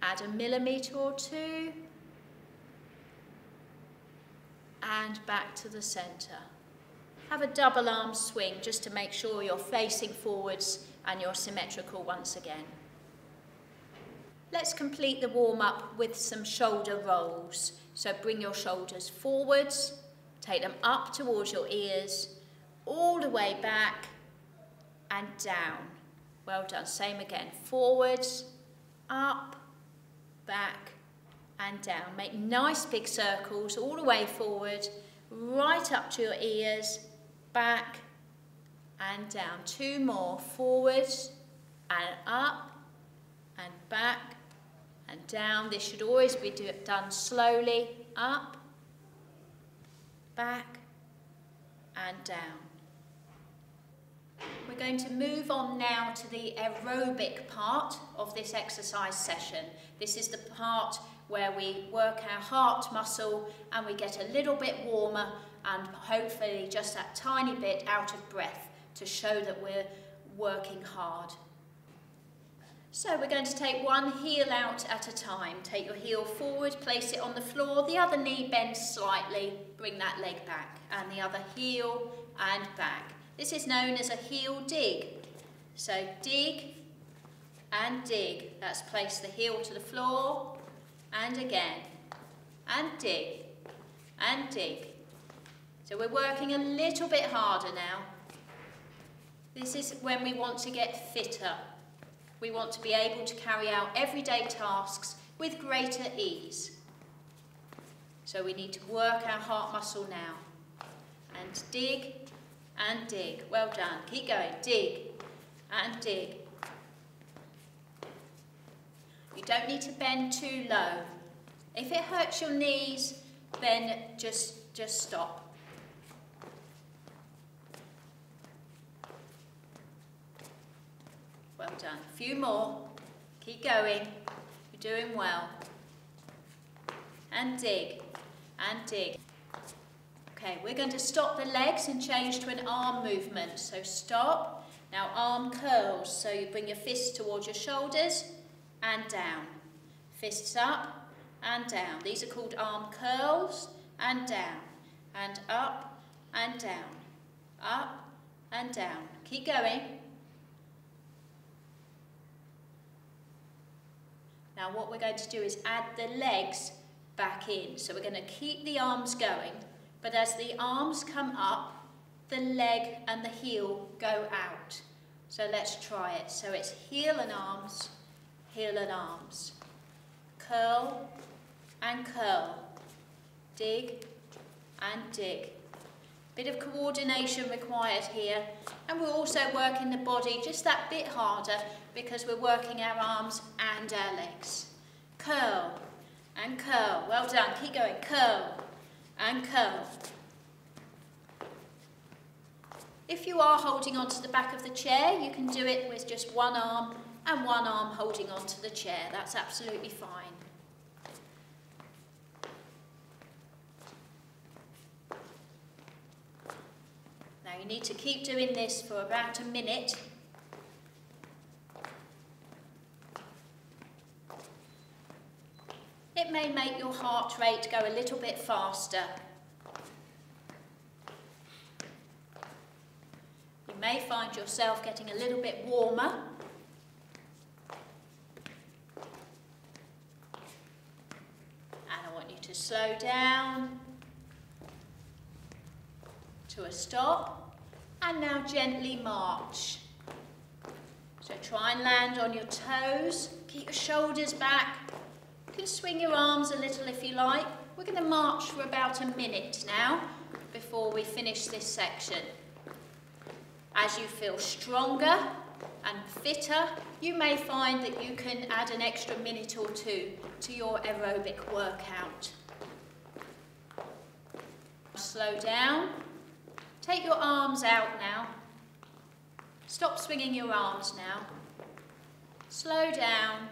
Add a millimetre or two, and back to the centre. Have a double arm swing just to make sure you're facing forwards and you're symmetrical once again. Let's complete the warm-up with some shoulder rolls. So bring your shoulders forwards, take them up towards your ears, all the way back and down. Well done, same again, forwards, up, back and down. Make nice big circles all the way forward, right up to your ears, back and down. Two more, forwards and up and back and down. This should always be done slowly. Up, back and down. We're going to move on now to the aerobic part of this exercise session. This is the part where we work our heart muscle and we get a little bit warmer and hopefully just that tiny bit out of breath to show that we're working hard. So we're going to take one heel out at a time. Take your heel forward, place it on the floor, the other knee bends slightly, bring that leg back, and the other heel and back. This is known as a heel dig. So dig and dig. That's place the heel to the floor, and again, and dig, and dig. So we're working a little bit harder now. This is when we want to get fitter. We want to be able to carry out everyday tasks with greater ease. So we need to work our heart muscle now. And dig and dig. Well done. Keep going. Dig and dig. You don't need to bend too low. If it hurts your knees, then just stop. Well done. A few more. Keep going. You're doing well. And dig. And dig. Okay, we're going to stop the legs and change to an arm movement. So stop. Now arm curls. So you bring your fists towards your shoulders and down. Fists up and down. These are called arm curls, and down. And up and down. Up and down. Keep going. Now what we're going to do is add the legs back in. So we're going to keep the arms going, but as the arms come up, the leg and the heel go out. So let's try it. So it's heel and arms, curl and curl, dig and dig. Bit of coordination required here, and we're also working the body just that bit harder because we're working our arms and our legs. Curl and curl. Well done. Keep going. Curl and curl. If you are holding onto the back of the chair, you can do it with just one arm and one arm holding onto the chair. That's absolutely fine. Now you need to keep doing this for about a minute. It may make your heart rate go a little bit faster. find yourself getting a little bit warmer. And I want you to slow down to a stop, and now gently march. So try and land on your toes, keep your shoulders back. You can swing your arms a little if you like. We're going to march for about a minute now before we finish this section. As you feel stronger and fitter, you may find that you can add an extra minute or two to your aerobic workout. Slow down. Take your arms out now. Stop swinging your arms now. Slow down.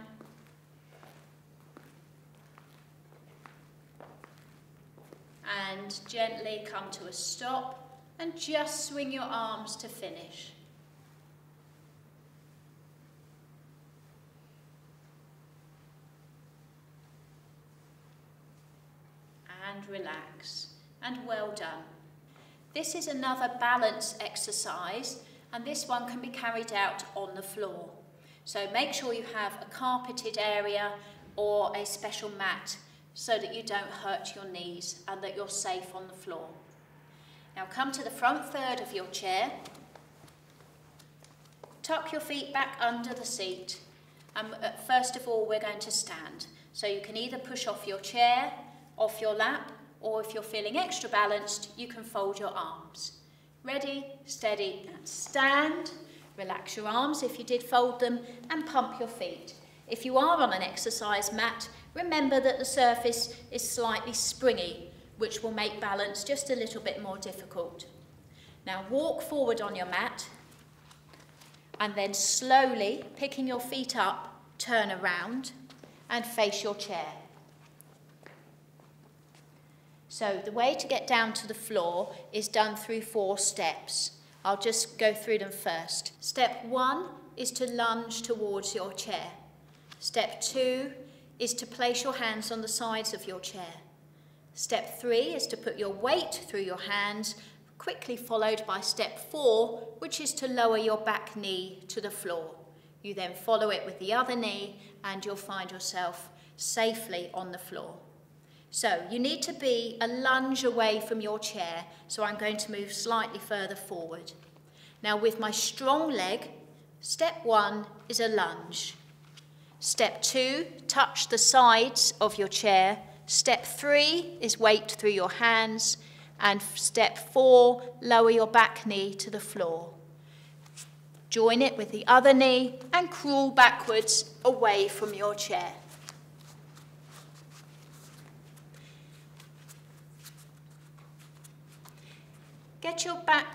And gently come to a stop and just swing your arms to finish. And relax. And well done. This is another balance exercise, and this one can be carried out on the floor. So make sure you have a carpeted area or a special mat so that you don't hurt your knees and that you're safe on the floor. Now come to the front third of your chair. Tuck your feet back under the seat. And first of all, we're going to stand. So you can either push off your chair, off your lap, or if you're feeling extra balanced, you can fold your arms. Ready, steady, and stand. Relax your arms if you did fold them, and pump your feet. If you are on an exercise mat, remember that the surface is slightly springy, which will make balance just a little bit more difficult. Now walk forward on your mat, and then slowly, picking your feet up, turn around and face your chair. So the way to get down to the floor is done through 4 steps. I'll just go through them first. Step 1 is to lunge towards your chair. Step 2 is to place your hands on the sides of your chair. Step 3 is to put your weight through your hands, quickly followed by step 4, which is to lower your back knee to the floor. You then follow it with the other knee, and you'll find yourself safely on the floor. So you need to be a lunge away from your chair, so I'm going to move slightly further forward. Now with my strong leg, step 1 is a lunge. Step 2, touch the sides of your chair. Step 3 is weight through your hands. And step 4, lower your back knee to the floor. Join it with the other knee and crawl backwards away from your chair.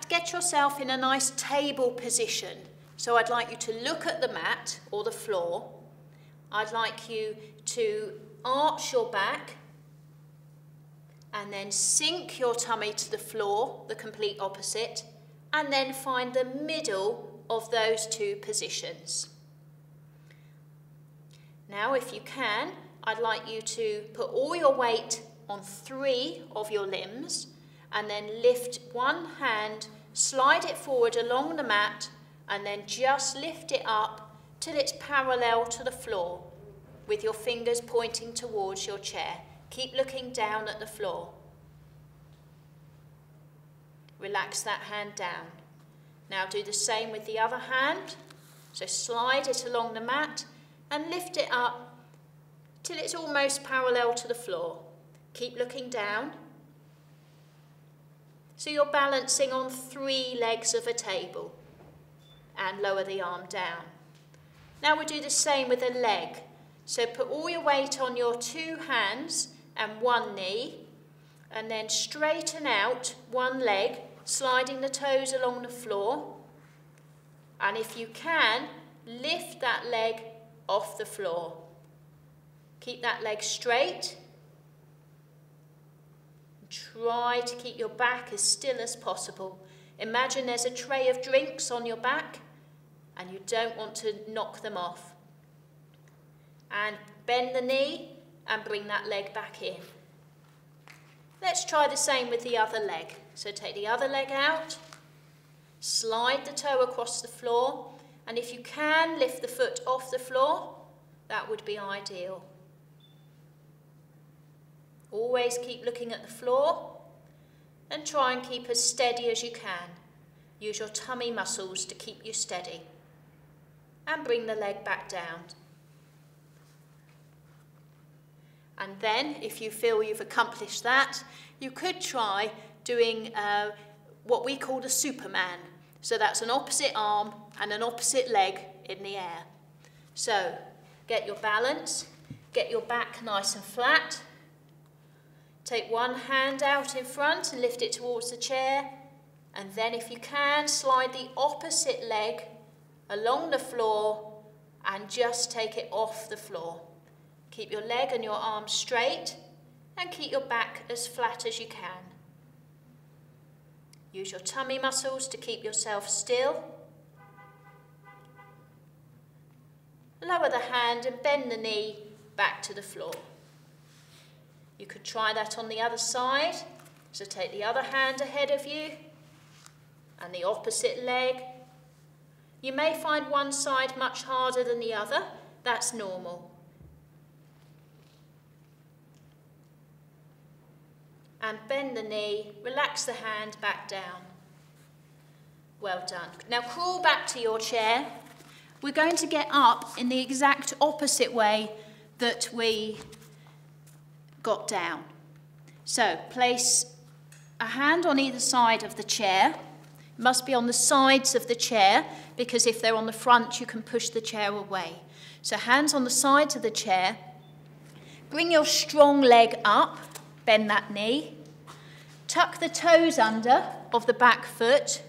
Get yourself in a nice table position. So I'd like you to look at the mat or the floor. I'd like you to arch your back and then sink your tummy to the floor, the complete opposite, and then find the middle of those 2 positions. Now, if you can, I'd like you to put all your weight on 3 of your limbs, and then lift one hand, slide it forward along the mat, and then just lift it up till it's parallel to the floor, with your fingers pointing towards your chair. Keep looking down at the floor. Relax that hand down. Now do the same with the other hand. So slide it along the mat and lift it up till it's almost parallel to the floor. Keep looking down. So you're balancing on 3 legs of a table, and lower the arm down. Now we do the same with a leg. So put all your weight on your 2 hands and 1 knee, and then straighten out one leg, sliding the toes along the floor. And if you can, lift that leg off the floor. Keep that leg straight. Try to keep your back as still as possible. Imagine there's a tray of drinks on your back and you don't want to knock them off. And bend the knee and bring that leg back in. Let's try the same with the other leg. So take the other leg out, Slide the toe across the floor, and if you can lift the foot off the floor, that would be ideal. Always keep looking at the floor and try and keep as steady as you can. Use your tummy muscles to keep you steady. And bring the leg back down. And then, if you feel you've accomplished that, you could try doing what we call the Superman. So that's an opposite arm and an opposite leg in the air. So, get your balance, get your back nice and flat. Take one hand out in front and lift it towards the chair. And then, if you can, slide the opposite leg along the floor and just take it off the floor. Keep your leg and your arm straight and keep your back as flat as you can. Use your tummy muscles to keep yourself still. Lower the hand and bend the knee back to the floor. You could try that on the other side. So take the other hand ahead of you and the opposite leg. You may find one side much harder than the other. That's normal. And bend the knee, relax the hand back down. Well done. Now crawl back to your chair. We're going to get up in the exact opposite way that we got down. So place a hand on either side of the chair. It must be on the sides of the chair, because if they're on the front, you can push the chair away. So hands on the sides of the chair. Bring your strong leg up, bend that knee. Tuck the toes under of the back foot.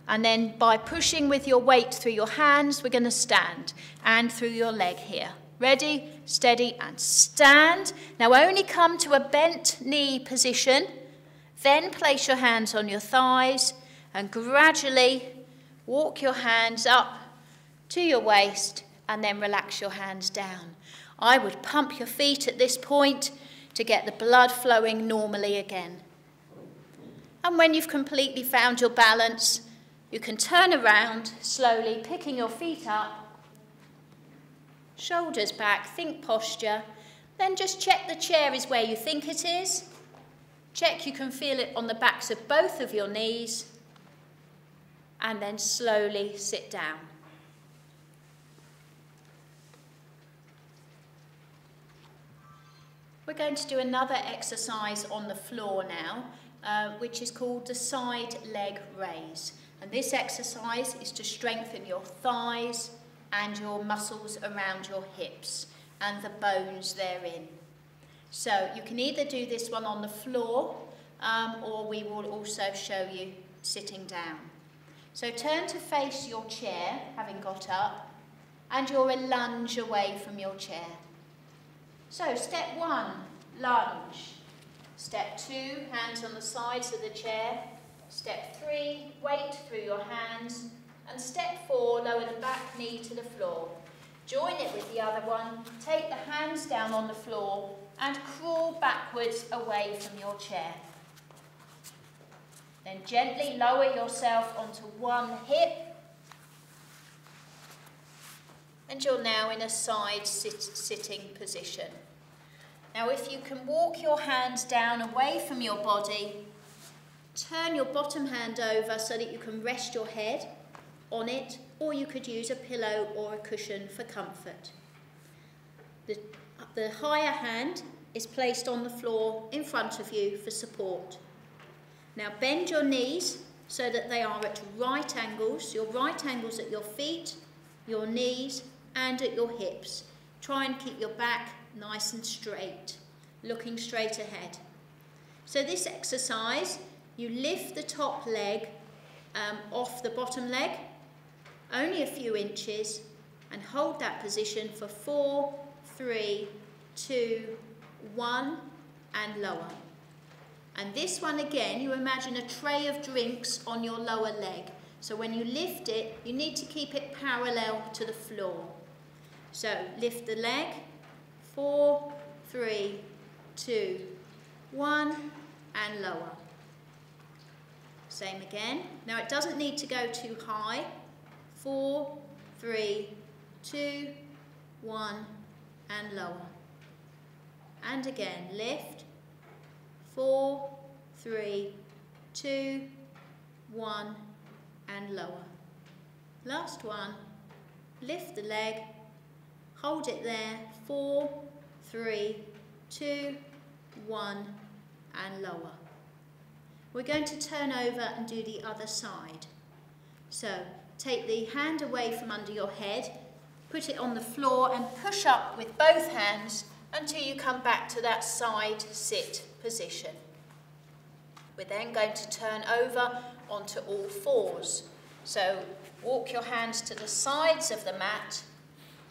And then by pushing with your weight through your hands, we're going to stand. And through your leg here. Ready, steady, and stand. Now only come to a bent knee position. Then place your hands on your thighs and gradually walk your hands up to your waist and then relax your hands down. I would pump your feet at this point to get the blood flowing normally again. And when you've completely found your balance, you can turn around slowly, picking your feet up, shoulders back, think posture. Then just check the chair is where you think it is. Check you can feel it on the backs of both of your knees. And then slowly sit down. We're going to do another exercise on the floor now, which is called the side leg raise. And this exercise is to strengthen your thighs and your muscles around your hips and the bones therein. So you can either do this one on the floor or we will also show you sitting down. So turn to face your chair, having got up, and you're a lunge away from your chair. So step 1, lunge. Step 2, hands on the sides of the chair. Step 3, weight through your hands. And step 4, lower the back knee to the floor. Join it with the other one. Take the hands down on the floor and crawl backwards away from your chair. Then gently lower yourself onto one hip. And you're now in a side sitting position. Now if you can walk your hands down away from your body, turn your bottom hand over so that you can rest your head on it, or you could use a pillow or a cushion for comfort. The higher hand is placed on the floor in front of you for support. Now bend your knees so that they are at right angles, your right angles at your feet, your knees and at your hips. Try and keep your back nice and straight, looking straight ahead. So this exercise, you lift the top leg off the bottom leg, only a few inches, and hold that position for 4, 3, 2, 1, and lower. And this one again, you imagine a tray of drinks on your lower leg. So when you lift it, you need to keep it parallel to the floor. So lift the leg, 4, 3, 2, 1, and lower. Same again. Now it doesn't need to go too high. 4, 3, 2, 1, and lower. And again, lift. 4, 3, 2, 1, and lower. Last one. Lift the leg. Hold it there. 4, 3, 2, 1, and lower. We're going to turn over and do the other side. So take the hand away from under your head, put it on the floor and push up with both hands until you come back to that side sit position. We're then going to turn over onto all fours. So walk your hands to the sides of the mat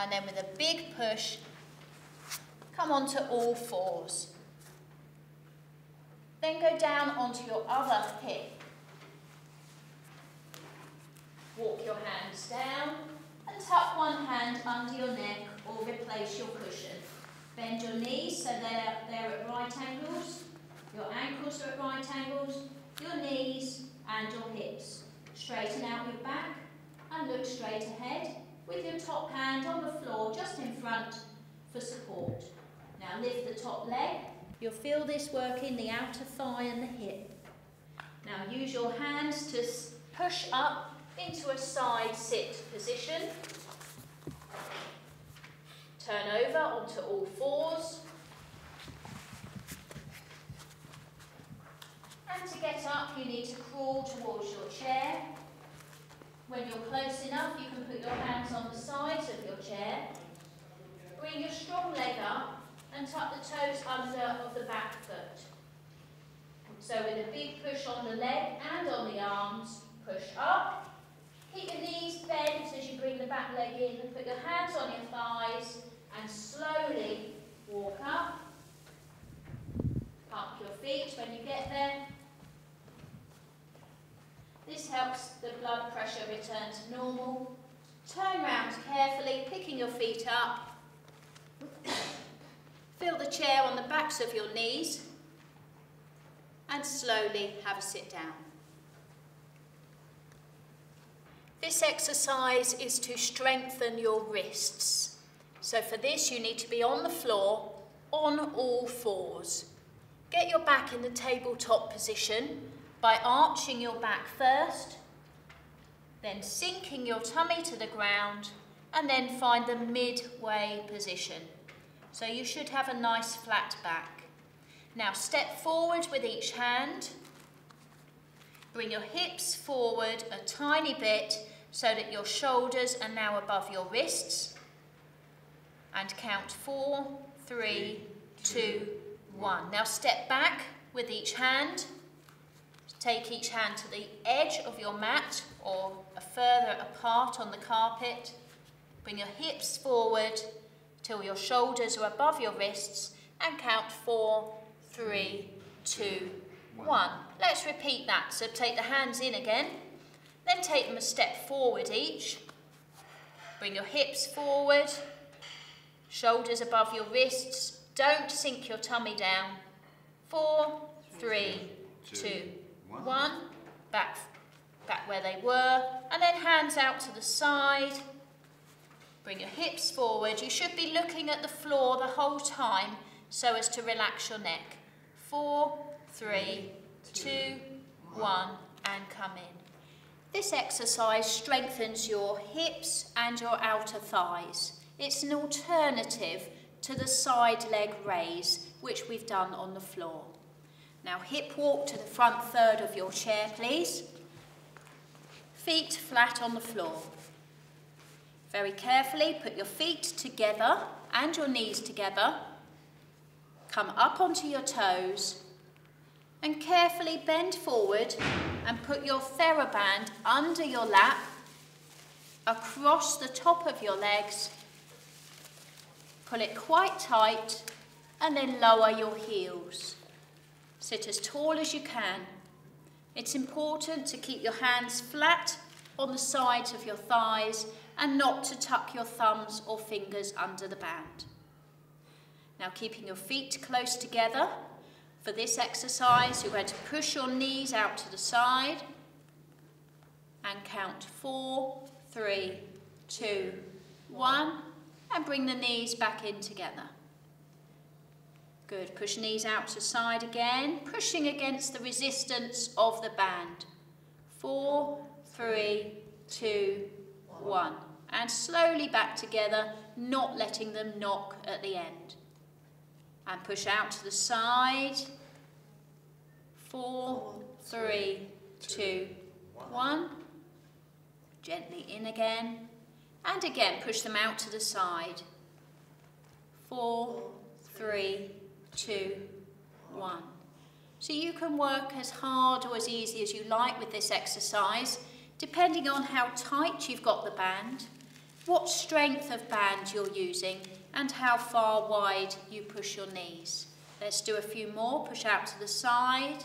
and then with a big push, come onto all fours. Then go down onto your other hip. Walk your hands down and tuck one hand under your neck or replace your cushion. Bend your knees so they're at right angles. Your ankles are at right angles. Your knees and your hips. Straighten out your back and look straight ahead with your top hand on the floor just in front for support. Now lift the top leg. You'll feel this working the outer thigh and the hip. Now use your hands to push up into a side sit position. Turn over onto all fours. And to get up, you need to crawl towards your chair. When you're close enough, you can put your hands on the sides of your chair. Bring your strong leg up and tuck the toes under of the back foot. So with a big push on the leg and on the arms, push up. Keep your knees bent as you bring the back leg in and put your hands on your thighs and slowly walk up. Up your feet when you get there. This helps the blood pressure return to normal. Turn round carefully, picking your feet up. Feel the chair on the backs of your knees and slowly have a sit down. This exercise is to strengthen your wrists. So for this you need to be on the floor on all fours. Get your back in the tabletop position by arching your back first, then sinking your tummy to the ground and then find the midway position. So you should have a nice flat back. Now step forward with each hand. Bring your hips forward a tiny bit so that your shoulders are now above your wrists. And count 4, 3, 2, 1. Now step back with each hand. Take each hand to the edge of your mat or further apart on the carpet. Bring your hips forward till your shoulders are above your wrists and count 4, 3, 2, 1. Let's repeat that. So take the hands in again, then take them a step forward each. Bring your hips forward, shoulders above your wrists. Don't sink your tummy down. 4, 3, 2, 1. Back where they were, and then hands out to the side. Bring your hips forward. You should be looking at the floor the whole time so as to relax your neck. 4, 3, 2, 1, and come in. This exercise strengthens your hips and your outer thighs. It's an alternative to the side leg raise, which we've done on the floor. Now hip walk to the front third of your chair, please. Feet flat on the floor. Very carefully put your feet together and your knees together. Come up onto your toes and carefully bend forward and put your TheraBand under your lap, across the top of your legs. Pull it quite tight and then lower your heels. Sit as tall as you can. It's important to keep your hands flat on the sides of your thighs and not to tuck your thumbs or fingers under the band. Now keeping your feet close together, for this exercise you're going to push your knees out to the side and count 4, 3, 2, 1, and bring the knees back in together. Good, push knees out to side again, pushing against the resistance of the band. 4, 3, 2, 1. And slowly back together, not letting them knock at the end. And push out to the side. 4, 3, 2, 1. Gently in again. And again, push them out to the side. 4, 3, 2, 1. So you can work as hard or as easy as you like with this exercise, depending on how tight you've got the band, what strength of band you're using, and how far wide you push your knees. Let's do a few more. Push out to the side.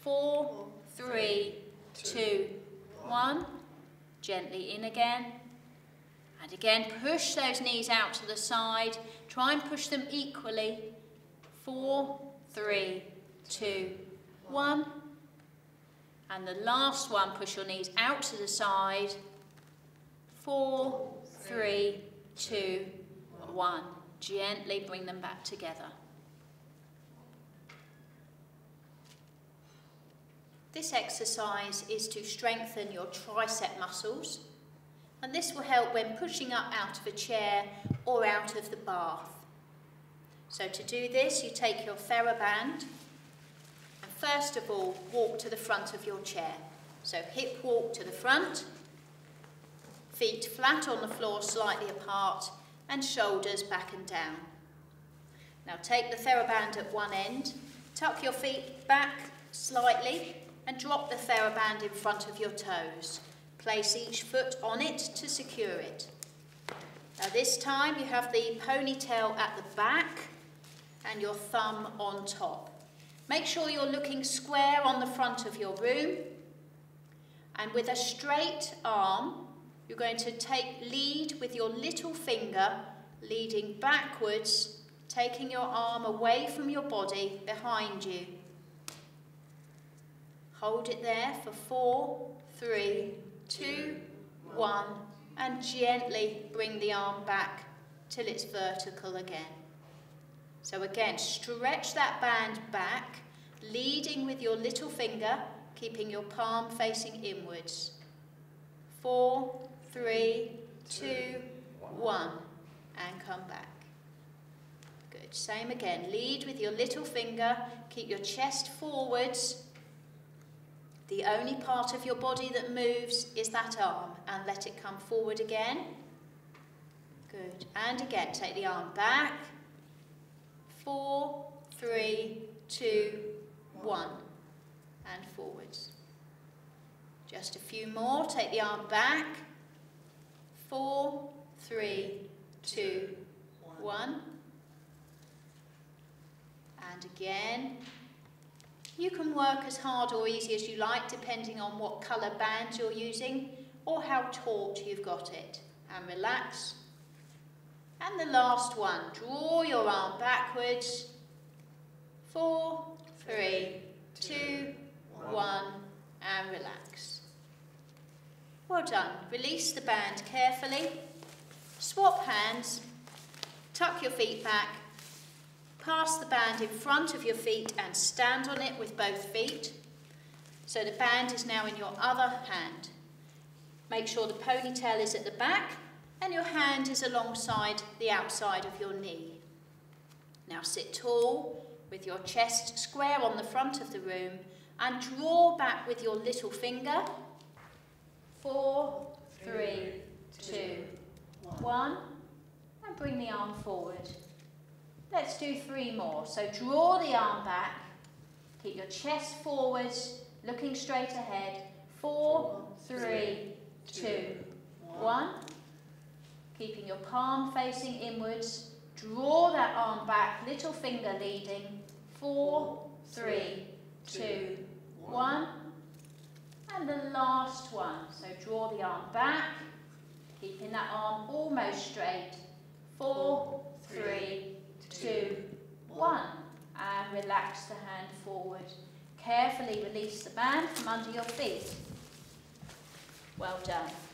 4, 3, 2, 1. Gently in again. And again, push those knees out to the side. Try and push them equally. 4, 3, 2, 1. And the last one, push your knees out to the side. 4, 3, 2, 1. Gently bring them back together. This exercise is to strengthen your tricep muscles, and this will help when pushing up out of a chair or out of the bath. So to do this, you take your TheraBand and first of all walk to the front of your chair. So hip walk to the front, feet flat on the floor slightly apart, and shoulders back and down. Now take the TheraBand at one end, tuck your feet back slightly and drop the TheraBand in front of your toes. Place each foot on it to secure it. Now this time you have the ponytail at the back and your thumb on top. Make sure you're looking square on the front of your room, and with a straight arm you're going to lead with your little finger, leading backwards, taking your arm away from your body behind you. Hold it there for 4, 3, 2, 1, and gently bring the arm back till it's vertical again. So again, stretch that band back, leading with your little finger, keeping your palm facing inwards. 4, 3, 2, 1, and come back. Good, same again, lead with your little finger, keep your chest forwards. The only part of your body that moves is that arm, and let it come forward again. Good, and again, take the arm back. 4, 3, 2, 1, and forwards. Just a few more, take the arm back. 4, 3, 2, 1. And again. You can work as hard or easy as you like, depending on what colour band you're using or how taut you've got it. And relax. And the last one, draw your arm backwards. 4, 3, 2, 1, and relax. Well done. Release the band carefully. Swap hands. Tuck your feet back. Pass the band in front of your feet and stand on it with both feet. So the band is now in your other hand. Make sure the ponytail is at the back and your hand is alongside the outside of your knee. Now sit tall with your chest square on the front of the room and draw back with your little finger. 4, 3, 2, 1, and bring the arm forward. Let's do 3 more. So draw the arm back, keep your chest forwards, looking straight ahead. 4, 3, 2, 1. Keeping your palm facing inwards. Draw that arm back, little finger leading. 4, 3, 2, 1. And the last one. So draw the arm back, keeping that arm almost straight. 4, 3, 2, 1, and relax the hand forward. Carefully release the band from under your feet. Well done.